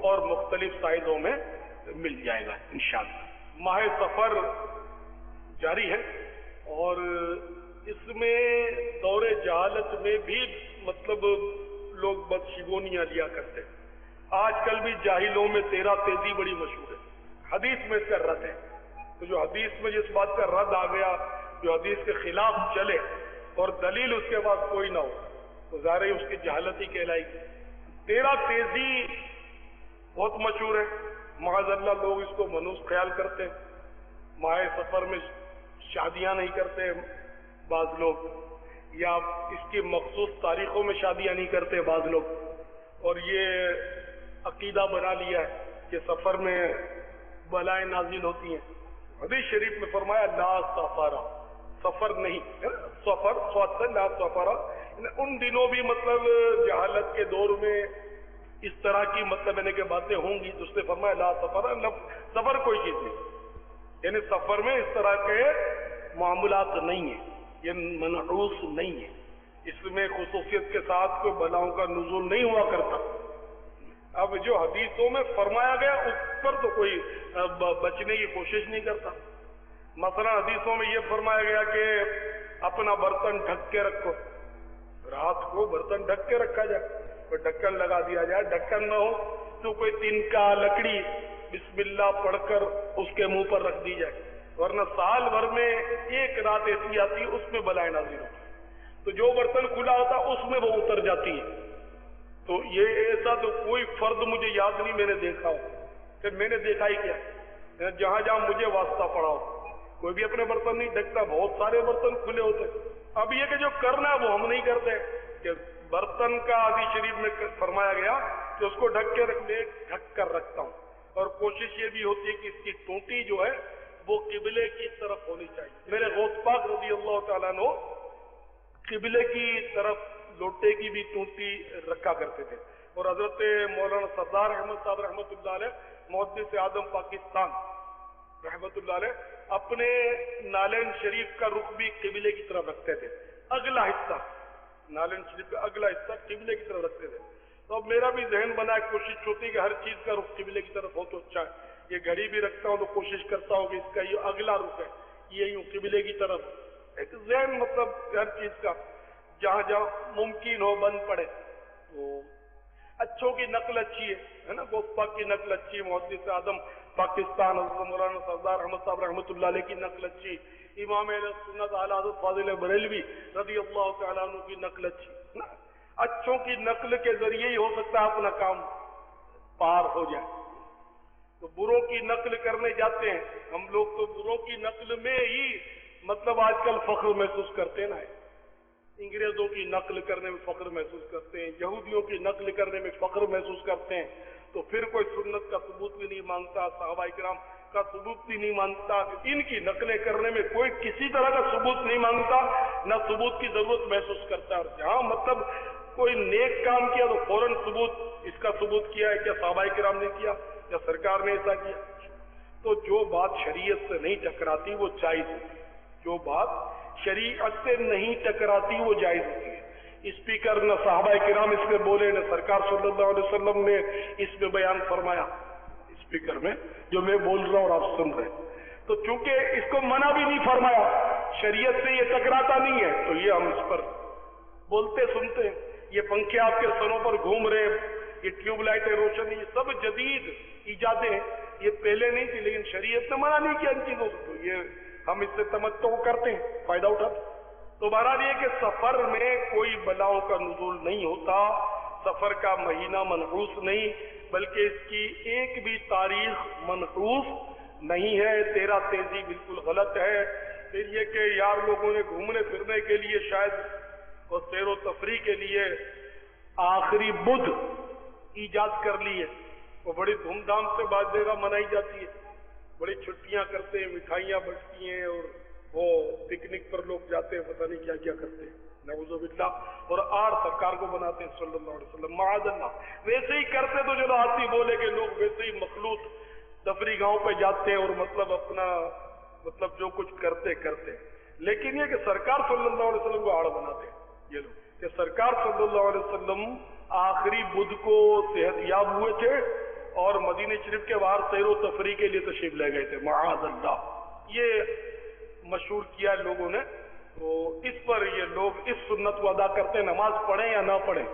اور مختلف سائزوں میں مل جائے گا انشاءاللہ۔ ماہ سفر جاری ہے اور اس میں دور جہالت میں بھی مطلب لوگ بدشگونیاں لیا کرتے ہیں۔ آج کل بھی جاہلوں میں 13 تیزی بڑی مشہور ہے، حدیث میں اس کا رد ہے۔ تو جو حدیث میں جس بات کا رد آ گیا، جو حدیث کے خلاف چلے اور دلیل اس کے پاس کوئی نہ ہو، تو ظاہر ہے اس کی جہالت ہی کہلائے گی۔ 13 تیزی بہت مشہور ہے، معاذ اللہ لوگ اس کو منحوس خیال کرتے ہیں۔ ماہ سفر میں شادیاں نہیں کرتے بعض لوگ، یا اس کی مخصوص تاریخوں میں شادیاں نہیں کرتے بعض لوگ، اور یہ عقیدہ بنا لیا ہے کہ سفر میں بلائیں نازل ہوتی ہیں۔ حدیث شریف میں فرمایا لا سفر، سفر نہیں، سفر سواد سے لا سفر۔ ان دنوں بھی مطلب جہالت کے دور میں اس طرح کی مطلب یعنی کہ باتیں ہوں گی، تو اس نے فرمایا لا سفر، سفر کوئی چیز نہیں، یعنی سفر میں اس طرح کے معاملات نہیں ہیں، یہ منحوس نہیں ہے، اس میں خصوصیت کے ساتھ کوئی بلاؤں کا نزول نہیں ہوا کرتا۔ اب جو حدیثوں میں فرمایا گیا اس پر تو کوئی بچنے کی کوشش نہیں کرتا۔ مثلا حدیثوں میں یہ فرمایا گیا کہ اپنا برتن ڈھک کے رکھو، رات کو برتن ڈھک کے رکھا جائے، کوئی ڈھکن لگا دیا جائے، ڈھکن نہ ہو تو کوئی تنکا لکڑی بسم اللہ پڑھ کر اس کے منہ پر رکھ دی جائے، ورنہ سال بھر میں ایک رات ایسی آتی ہے اس میں بلائیں نازل ہوتی، تو جو برتن کھلا ہوتا اس میں وہ اتر جاتی ہے۔ تو یہ ایسا تو کوئی فرد مجھے یاد نہیں میں نے دیکھا ہو، کہ میں نے دیکھا ہی کیا، جہاں جہاں مجھے واسطہ پڑا ہو کوئی بھی اپنے برتن نہیں ڈھکتا، بہت سارے برتن کھلے ہوتے۔ اب یہ کہ جو کرنا ہے وہ ہم نہیں کرتے، کہ برتن کا حدیث شریف میں فرمایا گیا کہ اس کو ڈھک کے رکھنے، ڈھک کر رکھتا ہوں، اور کوشش یہ بھی ہوتی ہے کہ اس کی ٹوٹی جو ہے وہ قبلے کی طرف ہونی چاہیے۔ میرے غوث پاک رضی اللہ تعالیٰ عنہ قبلے کی طرف لوٹے کی بھی ٹوٹی رکھا کرتے تھے، اور حضرت مولانا سردار احمد صاحب رحمۃ اللہ علیہ محدث اعظم پاکستان رحمۃ اللہ علیہ اپنے نالین شریف کا رخ بھی قبلے کی طرف رکھتے تھے، اگلا حصہ نالن شریف کا اگلا حصہ قبلے کی طرف رکھتے تھے. تو اب میرا بھی ذہن بنا ہے، کوشش ہوتی ہے کہ ہر چیز کا رخ قبلے کی طرف ہو تو اچھا ہے. یہ گھڑی بھی رکھتا ہوں تو کوشش کرتا ہوں کہ اس کا یہ اگلا رخ ہے، یہ یوں قبلے کی طرف. ایک ذہن مطلب ہر چیز کا جہاں جہاں ممکن ہو بند پڑے. تو اچھوں کی نقل اچھی ہے نا، گوشت پاک کی نقل اچھی، محدث اعظم پاکستان حضرت مولانا سردار احمد صاحب رحمۃ اللہ علیہ کی نقل اچھی، امام اہل سنت اعلیٰ حضرت فاضل بریلوی رضی اللہ تعالیٰ عنہ کی نقل اچھی نا. اچھوں کی نقل کے ذریعے ہی ہو سکتا ہے اپنا کام پار ہو جائے. تو بروں کی نقل کرنے جاتے ہیں ہم لوگ، تو بروں کی نقل میں ہی مطلب آج کل فخر محسوس کرتے ہیں نا. انگریزوں کی نقل کرنے میں فخر محسوس کرتے ہیں، یہودیوں کی نقل کرنے میں فخر محسوس کرتے ہیں. تو پھر کوئی سنت کا ثبوت بھی نہیں مانگتا، صحابہ کرام کا ثبوت بھی نہیں مانگتا. ان کی نقلیں کرنے میں کوئی کسی طرح کا ثبوت نہیں مانگتا، نہ ثبوت کی ضرورت محسوس کرتا. اور جہاں مطلب کوئی نیک کام کیا تو فوراً ثبوت، اس کا ثبوت کیا ہے، کیا صحابہ کرام نے کیا یا سرکار نے ایسا کیا. تو جو بات شریعت سے نہیں ٹکراتی وہ جائز ہوتی ہے، جو بات شریعت سے نہیں ٹکراتی وہ جائز ہوتی ہے. اسپیکر نہ صحابہ کرام اس میں بولے، نہ سرکار صلی اللہ علیہ وسلم نے اس میں بیان فرمایا اسپیکر میں جو میں بول رہا ہوں اور آپ سن رہے ہیں. تو چونکہ اس کو منع بھی نہیں فرمایا، شریعت سے یہ ٹکراتا نہیں ہے، تو یہ ہم اس پر بولتے سنتے ہیں. یہ پنکھے آپ کے سروں پر گھوم رہے، یہ ٹیوب لائٹیں روشن، یہ سب جدید ایجادیں ہیں، یہ پہلے نہیں تھی، لیکن شریعت نے منع نہیں کیا ان چیزوں سے. تو یہ ہم اس سے تمتع کرتے ہیں، فائدہ اٹھاتے ہیں. تو بہرحال یہ کہ سفر میں کوئی بلاؤں کا نزول نہیں ہوتا، سفر کا مہینہ منحوس نہیں، بلکہ اس کی ایک بھی تاریخ منحوس نہیں ہے. 13 تیزی بالکل غلط ہے. پھر یہ کہ یار لوگوں نے گھومنے پھرنے کے لیے شاید اور سیر و تفریح کے لیے آخری بدھ ایجاد کر لی ہے، وہ بڑی دھوم دھام سے بعض جگہ منائی جاتی ہے، بڑی چھٹیاں کرتے ہیں، مٹھائیاں بٹتی ہیں، اور وہ پکنک پر لوگ جاتے ہیں، پتہ نہیں کیا کیا کرتے ہیں، نعوذ باللہ، اور آڑ سرکار کو بناتے ہیں صلی اللہ علیہ وسلم، معاذ اللہ. ویسے ہی کرتے تو چلو آتی بولے کہ لوگ ویسے ہی مخلوط تفریح گاہوں پہ جاتے ہیں اور مطلب اپنا مطلب جو کچھ کرتے کرتے، لیکن یہ کہ سرکار صلی اللہ علیہ وسلم کو آڑ بناتے ہیں یہ لوگ، کہ سرکار صلی اللہ علیہ وسلم آخری بدھ کو صحت یاب ہوئے تھے اور مدینہ شریف کے باہر سیر و تفریح کے لیے تشریف لے گئے تھے، معاذ اللہ. یہ مشہور کیا لوگوں نے. تو اس پر یہ لوگ اس سنت کو ادا کرتے ہیں، نماز پڑھیں یا نہ پڑھیں،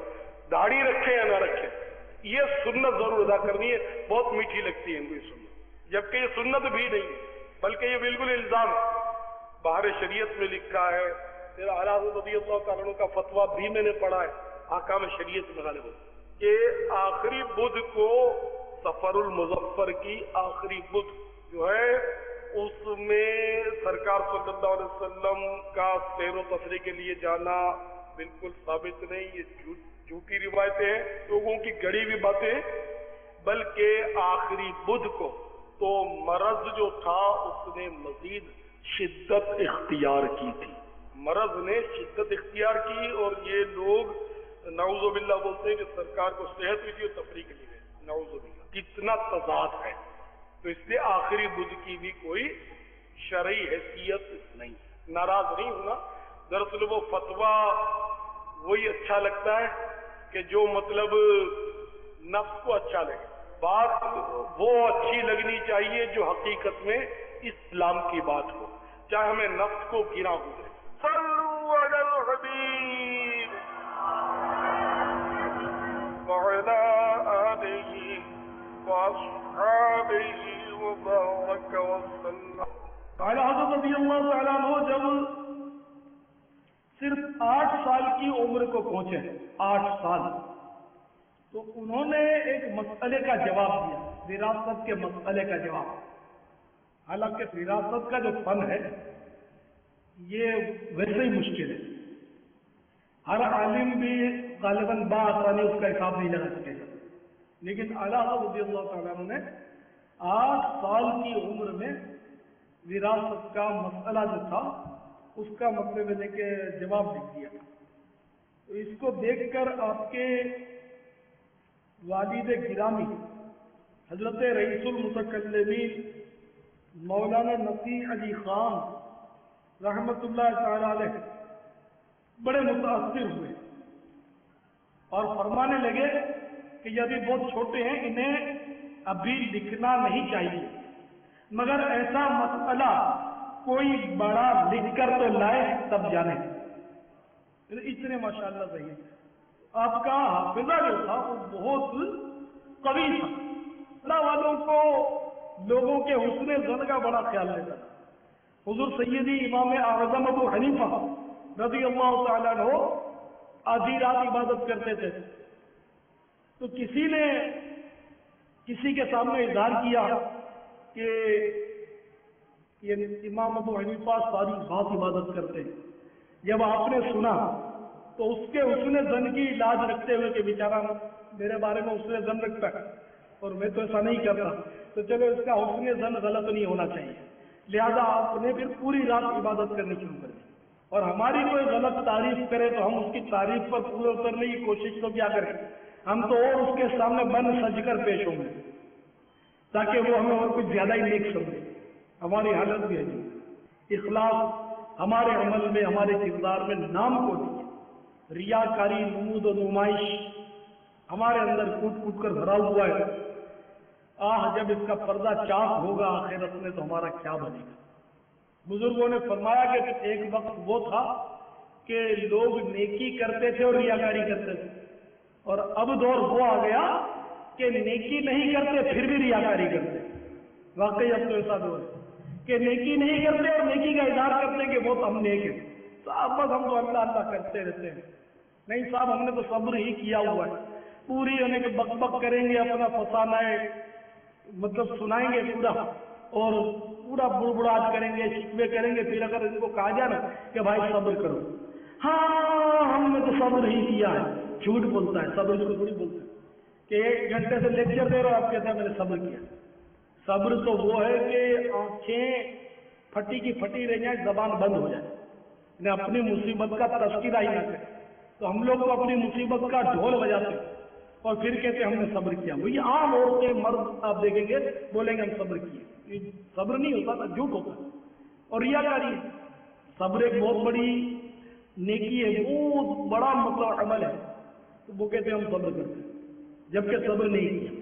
داڑھی رکھیں یا نہ رکھیں، یہ سنت ضرور ادا کرنی ہے. بہت میٹھی لگتی ہے ان کو یہ سنت، جبکہ یہ سنت بھی نہیں بلکہ یہ بالکل الزام ہے. باہر شریعت میں لکھا ہے، میرا اعلیٰ حضرت رضی اللہ تعالیٰ عنہ کا فتویٰ بھی میں نے پڑھا ہے احکام شریعت میں غالب ہو، کہ آخری بدھ کو سفر المظفر کی آخری بدھ جو ہے اس میں سرکار صلی اللہ علیہ وسلم کا سیر و تفریح کے لیے جانا بالکل ثابت نہیں. یہ جھوٹی روایتیں ہیں، لوگوں کی گڑی ہوئی باتیں ہیں. بلکہ آخری بدھ کو تو مرض جو تھا اس نے مزید شدت اختیار کی تھی، مرض نے شدت اختیار کی، اور یہ لوگ نعوذ باللہ بولتے ہیں کہ سرکار کو صحت ہوئی تھی اور تفریح کے لیے گئے. نعوذ باللہ، کتنا تضاد ہے. تو اس لیے آخری بدھ کی بھی کوئی شرعی حیثیت نہیں. ناراض نہیں ہونا، دراصل وہ فتویٰ وہی اچھا لگتا ہے کہ جو مطلب نفس کو اچھا لگے. بات وہ اچھی لگنی چاہیے جو حقیقت میں اسلام کی بات ہو، چاہے ہمیں نفس کو گرا گزرے. صلو علی الحبیب وعلی آلہ وَأَصْحَابِهِ وَبَارَكَ وَسَلَّمَ. اعلیٰ حضرت رضی اللہ تعالیٰ عنہ جب صرف 8 سال کی عمر کو پہنچے، 8 سال، تو انہوں نے ایک مسئلے کا جواب دیا، وراثت کے مسئلے کا جواب. حالانکہ وراثت کا جو فن ہے یہ ویسے ہی مشکل ہے، ہر عالم بھی غالباً بآسانی اس کا حساب نہیں لگا سکے گا. لیکن اعلیٰ حضرت رضی اللہ تعالیٰ عنہ نے 8 سال کی عمر میں وراثت کا مسئلہ جو تھا اس کا مطلب ہے کہ جواب لکھ دیا. تو اس کو دیکھ کر آپ کے والد گرامی حضرت رئیس المتکلمین مولانا نصیح علی خان رحمت اللہ تعالی علیہ بڑے متاثر ہوئے. اور فرمانے لگے کہ یہ ابھی بہت چھوٹے ہیں، انہیں ابھی لکھنا نہیں چاہیے، مگر ایسا مسئلہ کوئی بڑا لکھ کر تو لائے تب جانے۔ اتنے ماشاءاللہ صحیح آپ کا حافظہ جو تھا وہ بہت قوی تھا، اللہ والوں کو لوگوں کے حسن ظن کا بڑا خیال لیتا تھا۔ حضور سیدی امام اعظم ابو حنیفہ رضی اللہ تعالیٰ عنہ آدھی رات عبادت کرتے تھے، تو کسی نے کسی کے سامنے اظہار کیا کہ یہ امام ابو حنیفہ ساری رات عبادت کرتے ہیں۔ جب آپ نے سنا تو اس کے حسن ظن کی لاج رکھتے ہوئے کہ بیچارہ میرے بارے میں حسن ظن رکھتا ہے اور میں تو ایسا نہیں کرتا، تو چلو اس کا حسن ظن غلط نہیں ہونا چاہیے، لہذا آپ نے پھر پوری رات عبادت کرنی شروع کر دی۔ اور ہماری کوئی غلط تعریف کرے تو ہم اس کی تعریف پر پورے اترنے کی کوشش تو کیا کریں، ہم تو اور اس کے سامنے بن سج کر پیش ہوں گے تاکہ وہ ہمیں اور کچھ زیادہ ہی نیک سمجھے۔ ہماری حالت بھی ہے جی، اخلاص ہمارے عمل میں، ہمارے کردار میں نام کو دیے، ریاکاری، نمود و نمائش ہمارے اندر کوٹ کوٹ کر بھرا ہوا ہے۔ جب اس کا پردہ چاک ہوگا آخرت میں تو ہمارا کیا بنے گا۔ بزرگوں نے فرمایا کہ ایک وقت وہ تھا کہ لوگ نیکی کرتے تھے اور ریاکاری کرتے تھے، اور اب دور وہ آ گیا کہ نیکی نہیں کرتے پھر بھی ریاکاری کرتے۔ واقعی اب تو ایسا دور ہے کہ نیکی نہیں کرتے اور نیکی کا اظہار کرتے کہ بہت ہم نیک ہیں، صاحب بس ہم تو اللہ اللہ کرتے رہتے ہیں۔ نہیں صاحب، ہم نے تو صبر ہی کیا ہوا ہے، پوری یعنی کہ بک بک کریں گے، اپنا فسانہ مطلب سنائیں گے پورا، اور پورا بڑبڑاہٹ کریں گے، شکوے کریں گے، پھر اگر ان کو کہا جائے نا کہ بھائی صبر کرو، ہاں ہم نے تو صبر ہی کیا ہے، جھوٹ بولتا ہے، صبر کو تھوڑی بولتا ہے کہ 1 گھنٹے سے لیکچر دے رہا آپ کہتے ہیں میں نے صبر کیا۔ صبر تو وہ ہے کہ آنکھیں پھٹی کی پھٹی رہ جائیں، زبان بند ہو جائے، انہیں اپنی مصیبت کا تذکرہ ہی نہ کرے۔ تو ہم لوگ تو اپنی مصیبت کا ڈھول بجاتے اور پھر کہتے ہیں ہم نے صبر کیا۔ وہی عام عورتیں مرد آپ دیکھیں گے بولیں گے ہم صبر کیے، یہ صبر نہیں ہوتا تھا، جھوٹ ہوتا ہے اور ریاکاری ہے۔ صبر ایک بہت بڑی نیکی ہے، بہت بڑا مطلب عمل ہے، تو وہ کہتے ہیں ہم صبر کرتے ہیں جبکہ صبر نہیں کیا۔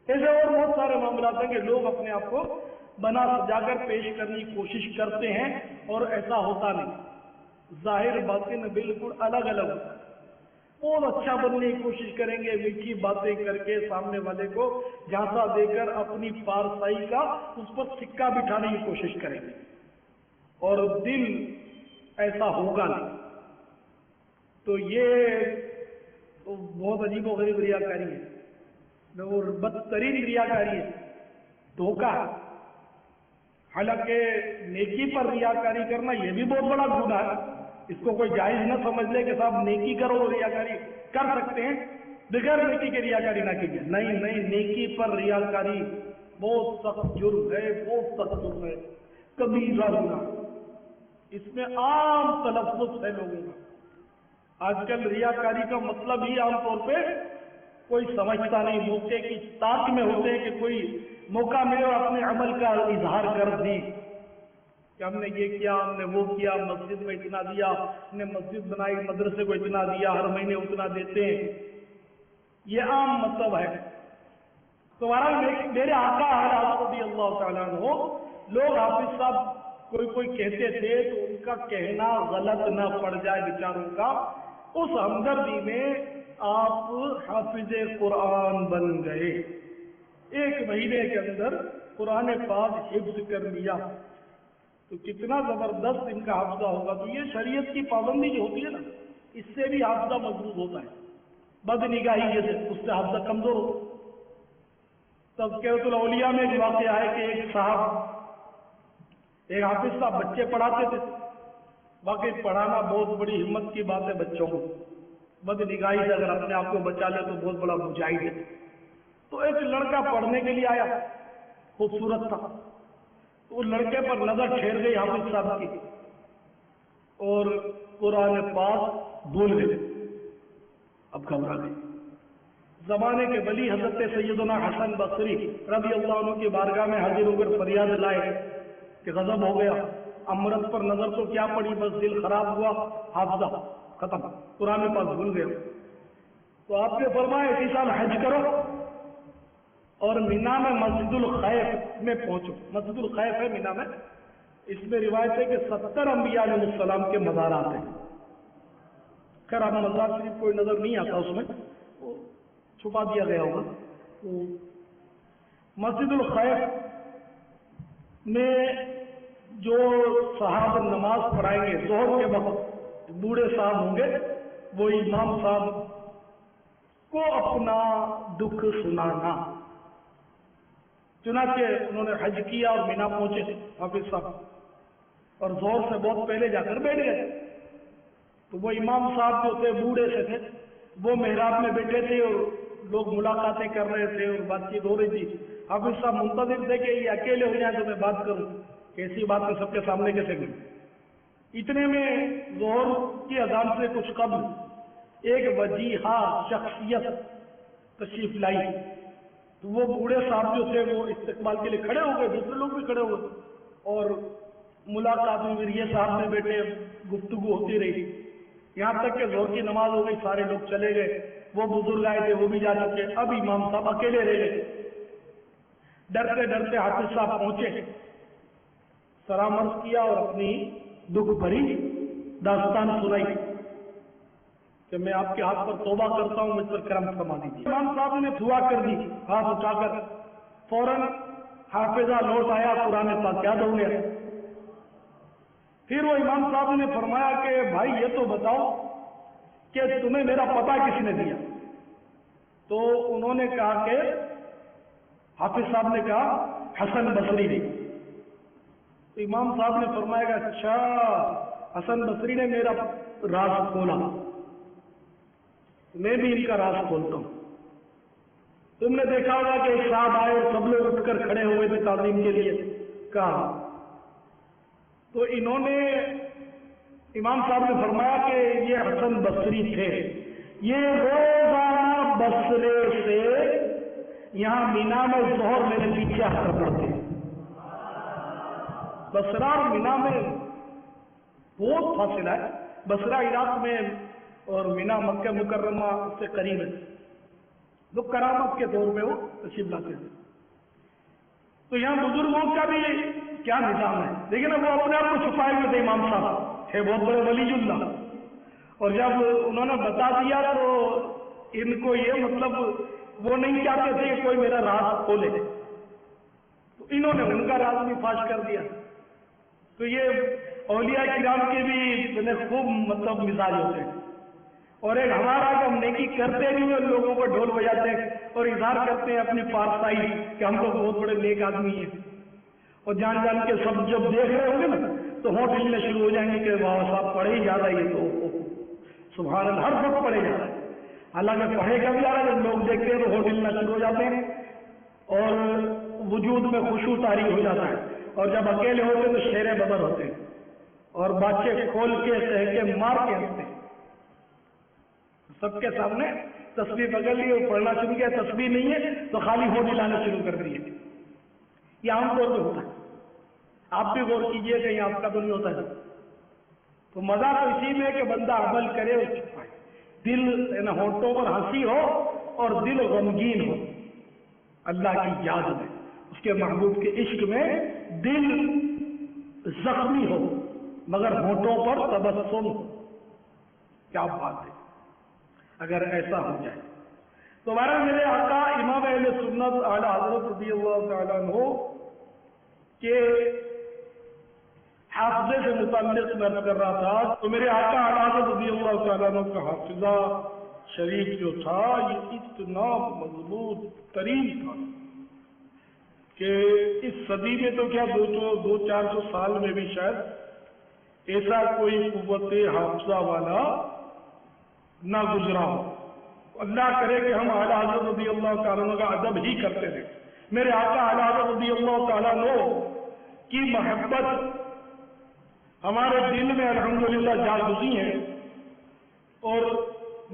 ایسے اور بہت سارے معاملات ہیں کہ لوگ اپنے آپ کو بنا سجا کر پیش کرنے کی کوشش کرتے ہیں اور ایسا ہوتا نہیں، ظاہر باطن بالکل الگ الگ ہوتا ہے۔ بہت اچھا بننے کی کوشش کریں گے، میٹھی باتیں کر کے سامنے والے کو جھانسا دے کر اپنی پارسائی کا اس پر سکہ بٹھانے کی کوشش کریں گے، اور دل ایسا ہوگا نہیں۔ تو یہ بہت عجیب و غریب ریاکاری ہے، اور بدترین ریاکاری ہے، دھوکہ ہے۔ حالانکہ نیکی پر ریاکاری کرنا یہ بھی بہت بڑا گناہ ہے، اس کو کوئی جائز نہ سمجھ لے کہ صاحب نیکی کرو ریاکاری کر سکتے ہیں، بغیر نیکی کے ریاکاری نہ کیجیے۔ نہیں نہیں، نیکی پر ریاکاری بہت سخت جرم ہے، بہت سخت جرم ہے، کبیرہ گناہ۔ اس میں عام تلفظ ہے لوگوں کا۔ آج کل ریاکاری کا مطلب ہی عام طور پہ کوئی سمجھتا نہیں، موقع کی تاک میں ہوتے ہیں کہ کوئی موقع ملے اور اپنے عمل کا اظہار کر دیں کہ ہم نے یہ کیا، ہم نے وہ کیا، مسجد میں اتنا دیا، ہم نے مسجد بنائی، مدرسے کو اتنا دیا، ہر مہینے اتنا دیتے ہیں، یہ عام مطلب ہے۔ تو میرے آقا حضرت رضی اللہ تعالیٰ عنہ، لوگ حافظ صاحب کوئی کہتے تھے تو ان کا کہنا غلط نہ پڑ جائے بیچاروں کا، اس ہمدردی میں آپ حافظ قرآن بن گئے۔ 1 مہینے کے اندر قرآن پاک حفظ کر لیا، تو کتنا زبردست ان کا حافظہ ہوگا۔ تو یہ شریعت کی پابندی جو ہوتی ہے نا، اس سے بھی حافظہ مضبوط ہوتا ہے۔ بد نگاہی جیسے اس سے حافظہ کمزور ہوتا ہے۔ تذکرۃ الاولیاء میں ایک واقعہ ہے کہ ایک حافظ صاحب بچے پڑھاتے تھے۔ واقعی پڑھانا بہت بڑی ہمت کی بات ہے بچوں کو، بد نگاہی سے اگر اپنے آپ کو بچا لے تو بہت بڑا مجاہد ہے۔ تو ایک لڑکا پڑھنے کے لیے آیا، خوبصورت تھا، تو اس لڑکے پر نظر ٹھہر گئی حافظ صاحب کی، اور قرآن پاک بھول گئے۔ اب گھبرا گئے۔ زمانے کے ولی حضرت سیدنا حسن بصری رضی اللہ عنہ کی بارگاہ میں حاضر ہو کر فریاد لائے کہ غضب ہو گیا، امرت پر نظر تو کیا پڑی، بس دل خراب ہوا، حافظہ ختم، قرآن پاک بھول گیا۔ تو آپ نے فرمایا اسی سال حج کرو اور مینا میں مسجد الخیف میں پہنچو. مسجد الخیف ہے مینا میں. اس میں روایت ہے کہ 70 انبیاء علیہ السلام کے مزارات ہیں. خیر اب مزار شریف کوئی نظر نہیں آتا اس میں, وہ چھپا دیا گیا ہوگا. تو مسجد الخیف میں جو صاحب نماز پڑھائیں گے ظہر کے وقت, بوڑھے صاحب ہوں گے, وہ امام صاحب کو اپنا دکھ سنانا. چنانچہ انہوں نے حج کیا اور مینا پہنچے حافظ صاحب, اور ظہر سے بہت پہلے جا کر بیٹھ گئے. تو وہ امام صاحب جو تھے بوڑھے سے تھے, وہ محراب میں بیٹھے تھے اور لوگ ملاقاتیں کر رہے تھے اور بات چیت ہو رہی تھی. حافظ صاحب منتظر تھے کہ یہ اکیلے ہو جائیں تو میں بات کروں, ایسی بات میں سب کے سامنے کیسے کروں. اتنے میں ظہر کی اذان سے کچھ قبل ایک وجیحہ شخصیت تشریف لائی. تو وہ بوڑھے صاحب جو تھے وہ استقبال کے لیے کھڑے ہو گئے, دوسرے لوگ بھی کھڑے ہو گئے, اور ملاقات میں یہ صاحب میں بیٹھے گفتگو ہوتی رہی, یہاں تک کہ ظہر کی نماز ہو گئی, سارے لوگ چلے گئے. وہ بزرگ آئے تھے وہ بھی جا چکے, اب امام صاحب اکیلے رہ گئے. ڈرتے ڈرتے حافظ صاحب پہنچے, سلام عرض کیا اور اپنی دکھ بھری داستان سنائی کہ میں آپ کے ہاتھ پر توبہ کرتا ہوں, مجھ پر کرم فرما دیجیے. امام صاحب نے دعا کر دی ہاتھ اٹھا کر, فوراً حافظہ لوٹ آیا, قرآن پاک یاد ہو گیا. پھر وہ امام صاحب نے فرمایا کہ بھائی یہ تو بتاؤ کہ تمہیں میرا پتہ کس نے دیا. تو انہوں نے کہا کہ حافظ صاحب نے کہا حسن بصری نے. تو امام صاحب نے فرمایا کہ اچھا حسن بصری نے میرا راز کھولا, میں بھی ان کا راز کھولتا ہوں. تم نے دیکھا ہوگا کہ ایک صاحب آئے اور سب لوگ اٹھ کر کھڑے ہوئے تھے تعظیم کے لیے, کہا. تو انہوں نے امام صاحب نے فرمایا کہ یہ حسن بصری تھے, یہ روزانہ بصرے سے یہاں مینا میں ظہر میرے پیچھے آ کر پڑتے. بصرہ اور مینا میں بہت فاصلہ ہے. بصرہ عراق میں اور مینا مکہ مکرمہ سے قریب ہے. تو کرامت کے دور میں وہ تشریف لاتے ہیں. تو یہاں بزرگوں کا بھی کیا نظام ہے, لیکن وہ اپنے آپ کو چھپائے ہوئے تھے. امام صاحب تھے بہت بڑے ولی اللہ, اور جب انہوں نے بتا دیا تو ان کو یہ مطلب وہ نہیں چاہتے تھے کہ کوئی میرا راز کھولے, تو انہوں نے ان کا راز بھی فاش کر دیا. تو یہ اولیاء کرام کے بھی خوب مطلب مزاج ہوتے ہیں. اور ایک ہمارا کہ ہم نیکی کرتے بھی ہیں, لوگوں کو ڈھول بجاتے ہیں اور اظہار کرتے ہیں اپنی پارسائی کہ ہم تو بہت بڑے نیک آدمی ہیں, اور جان جان کے سب جب دیکھ رہے ہوں گے نا تو ہونٹ ہلنے شروع ہو جائیں گے کہ واہ صاحب پڑھے ہی جا رہا ہے, یہ تو سبحان اللہ ہر وقت پڑھے جا رہا ہے. حالانکہ پڑھے کا بھی آ رہا ہے, جب لوگ دیکھتے ہیں تو ہونٹ ہلنا شروع ہو جاتے ہیں اور وجود میں خشوع طاری ہو جاتا ہے. اور جب اکیلے ہوتے ہیں تو شیر بدر ہوتے ہیں اور باتیں کھول کے کہہ کے مار کے ہنستے ہیں. سب کے سامنے تصویر پکڑ لی اور پڑھنا شروع کیا, تصویر نہیں ہے تو خالی ہونٹ ہلانا شروع کر دیے. یہ عام طور پہ ہوتا ہے, آپ بھی غور کیجئے کہ آپ کا تو نہیں ہوتا ہے. تو مزہ تو اسی میں کہ بندہ عمل کرے اور چھپائے, دل ہونٹوں پر ہنسی ہو اور دل غمگین ہو اللہ کی یاد میں, اس کے محبوب کے عشق میں دل زخمی ہو مگر ہونٹوں پر تبسم ہو. کیا بات ہے اگر ایسا ہو جائے. تو بہرحال میرے آقا امام اہل سنت اعلیٰ حضرت رضی اللہ تعالیٰ عنہ کے حافظے سے متعلق میں کر رہا تھا. تو میرے آقا اعلیٰ حضرت رضی اللہ تعالیٰ عنہ کا حافظہ شریف جو تھا یہ اتنا مضبوط ترین تھا کہ اس صدی میں تو کیا 200-400 سال میں بھی شاید ایسا کوئی قوت حافظہ والا نہ گزرا ہو. اللہ کرے کہ ہم اعلیٰ حضرت رضی اللہ تعالیٰ عنہ کا ادب ہی کرتے رہے. میرے آقا اعلیٰ حضرت رضی اللہ تعالیٰ عنہ کی محبت ہمارے دل میں الحمدللہ جاگزی ہے, اور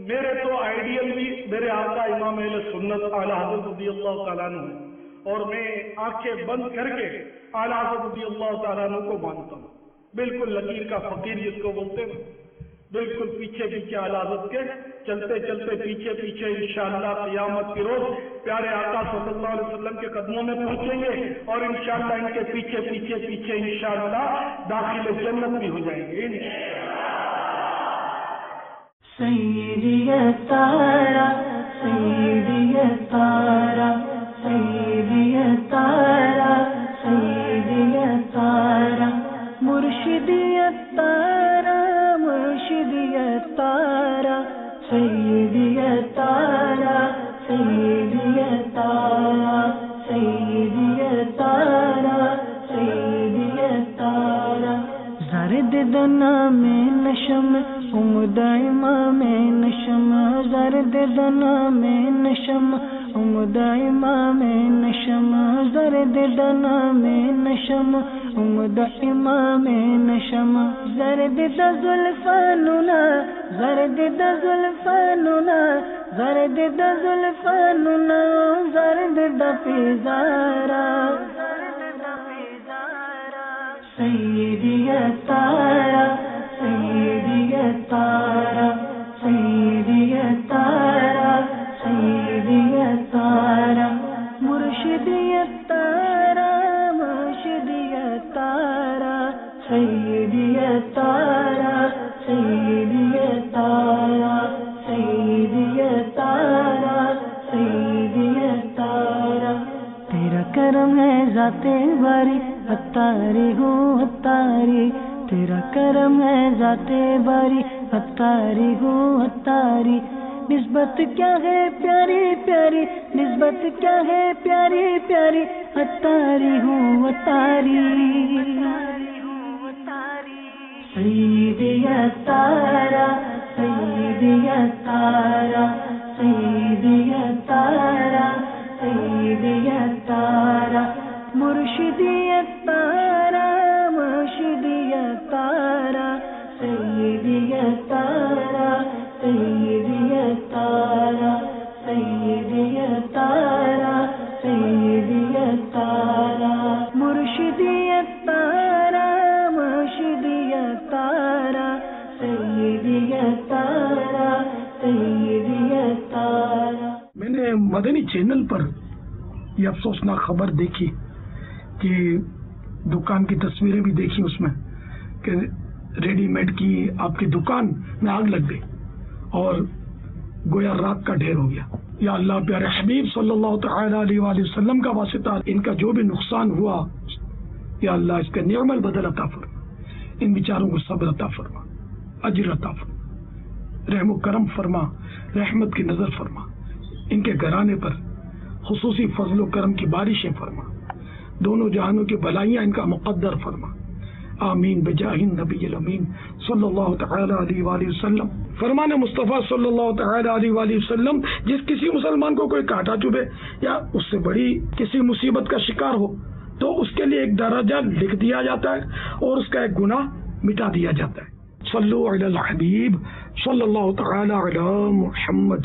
میرے تو آئیڈیل بھی میرے آقا امام اہل سنت اعلیٰ حضرت رضی اللہ تعالیٰ عنہ ہے, اور میں آنکھیں بند کر کے اعلیٰ حضرت رضی اللہ تعالیٰ عنہ کو مانتا ہوں. بالکل لکیر کا فقیر جس کو بولتے ہیں, بالکل پیچھے پیچھے اعلیٰ حضرت کے چلتے چلتے پیچھے پیچھے انشاءاللہ قیامت کی روز پیارے آقا صلی اللہ علیہ وسلم کے قدموں میں پہنچیں گے اور انشاءاللہ ان کے پیچھے پیچھے پیچھے انشاءاللہ داخل جنت بھی ہو جائیں گے. سیدی تارا سیدی تارا سیدی تارا سیدی تارا مرشدی تارا مرشدی تارا سیدی تارا سیدی تارا سیدی تارا سیدی تارا زرد دنا میں نشم امد امام نشم زرد دنا میں نشم امد امام نشم زرد دنا میں نشم امد امام نشم زرد زلفاننا زرد زلفاننا زرد زلفاننا زرد پیزارا سیدی تارا سیدی تارا سیدی تارا سیدی تارا مرشدی تارا مرشدی تارا سیدی تارا سیدی تارا سیدی تارا سیدی تارا تیرا کرم ہے ذات باری اتاری ہوں اتاری تیرا کرم ہے ذات باری اتاری ہوں اتاری نسبت کیا ہے پیاری پیاری نسبت کیا ہے پیاری پیاری اتاری ہوں اتاری سیدی تارا سیدی تارا سیدی تارا سیدی تارا مرشدی تارا مرشدی تارا سیدی تارا سیدی تارا سیدی تارا سیدی تارا مرشدی تارا مرشدی تارا سیدی تارا سیدی تارا. میں نے مدنی چینل پر یہ افسوسناک خبر دیکھی کہ دکان کی تصویریں بھی دیکھی اس میں کہ ریڈی میڈ کی آپ کی دکان میں آگ لگ گئی اور گویا راک کا ڈھیر ہو گیا. یا اللہ پیارے حبیب صلی اللہ تعالی علیہ وآلہ وسلم کا واسطہ ان کا جو بھی نقصان ہوا یا اللہ اس کا نعم البدل عطا فرما, ان بیچاروں کو صبر عطا فرما, اجر عطا فرما, رحم و کرم فرما, رحمت کی نظر فرما, ان کے گھرانے پر خصوصی فضل و کرم کی بارشیں فرما, دونوں جہانوں کی بلائیاں ان کا مقدر فرما. آمین بجاہ النبی الامین صلی اللہ تعالی علیہ وآلہ وسلم. فرمان مصطفیٰ صلی اللہ تعالی علیہ وآلہ وسلم, جس کسی مسلمان کو کوئی کانٹا چبھے یا اس سے بڑی کسی مصیبت کا شکار ہو تو اس کے لیے ایک درجہ لکھ دیا جاتا ہے اور اس کا ایک گناہ مٹا دیا جاتا ہے. صلو علی الحبیب صلی اللہ تعالی علی محمد.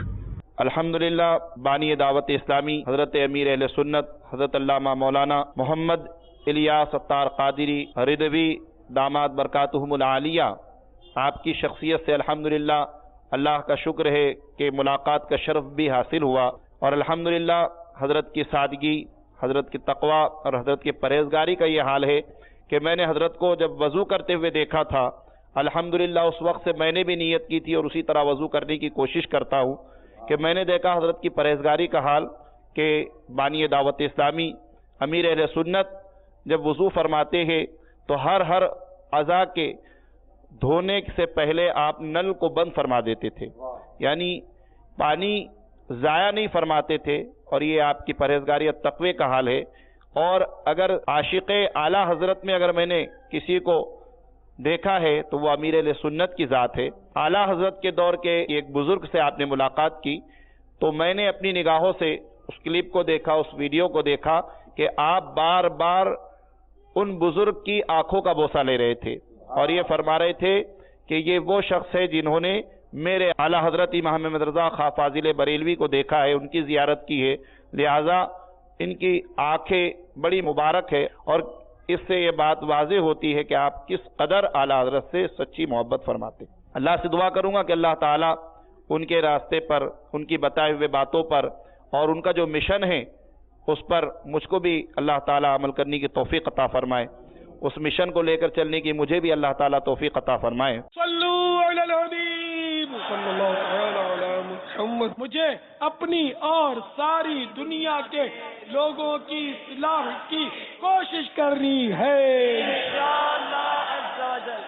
الحمدللہ بانی دعوت اسلامی حضرت امیر اہل سنت حضرت علامہ مولانا محمد الیاس ستار قادری ردوی داماد برکاتہم العالیہ, آپ کی شخصیت سے الحمدللہ اللہ کا شکر ہے کہ ملاقات کا شرف بھی حاصل ہوا, اور الحمدللہ حضرت کی سادگی, حضرت کی تقوی اور حضرت کی پرہیزگاری کا یہ حال ہے کہ میں نے حضرت کو جب وضو کرتے ہوئے دیکھا تھا الحمدللہ اس وقت سے میں نے بھی نیت کی تھی اور اسی طرح وضو کرنے کی کوشش کرتا ہوں کہ میں نے دیکھا حضرت کی پرہیزگاری کا حال کہ بانی دعوت اسلامی امیر اہل سنت جب وضو فرماتے ہیں تو ہر اعضاء کے دھونے سے پہلے آپ نل کو بند فرما دیتے تھے, یعنی پانی ضائع نہیں فرماتے تھے, اور یہ آپ کی پرہیزگاری اور تقوی کا حال ہے. اور اگر عاشق اعلیٰ حضرت میں اگر میں نے کسی کو دیکھا ہے تو وہ امیر اہل سنت کی ذات ہے. اعلیٰ حضرت کے دور کے ایک بزرگ سے آپ نے ملاقات کی تو میں نے اپنی نگاہوں سے اس کلپ کو دیکھا, اس ویڈیو کو دیکھا کہ آپ بار بار ان بزرگ کی آنکھوں کا بوسہ لے رہے تھے اور یہ فرما رہے تھے کہ یہ وہ شخص ہے جنہوں نے میرے اعلیٰ حضرت امام محمد رضا خواہ فاضل بریلوی کو دیکھا ہے, ان کی زیارت کی ہے, لہٰذا ان کی آنکھیں بڑی مبارک ہے. اور اس سے یہ بات واضح ہوتی ہے کہ آپ کس قدر اعلیٰ حضرت سے سچی محبت فرماتے. اللہ سے دعا کروں گا کہ اللہ تعالیٰ ان کے راستے پر، ان کی بتائے ہوئے باتوں پر اور ان کا جو مشن ہے اس پر مجھ کو بھی اللہ تعالیٰ عمل کرنے کی توفیق عطا فرمائے، اس مشن کو لے کر چلنے کی مجھے بھی اللہ تعالیٰ توفیق عطا فرمائے۔ صلو علی الحبیب صلی اللہ تعالی علی محمد۔ مجھے اپنی اور ساری دنیا کے لوگوں کی اصلاح کی کوشش کرنی ہے انشاءاللہ عز و جل۔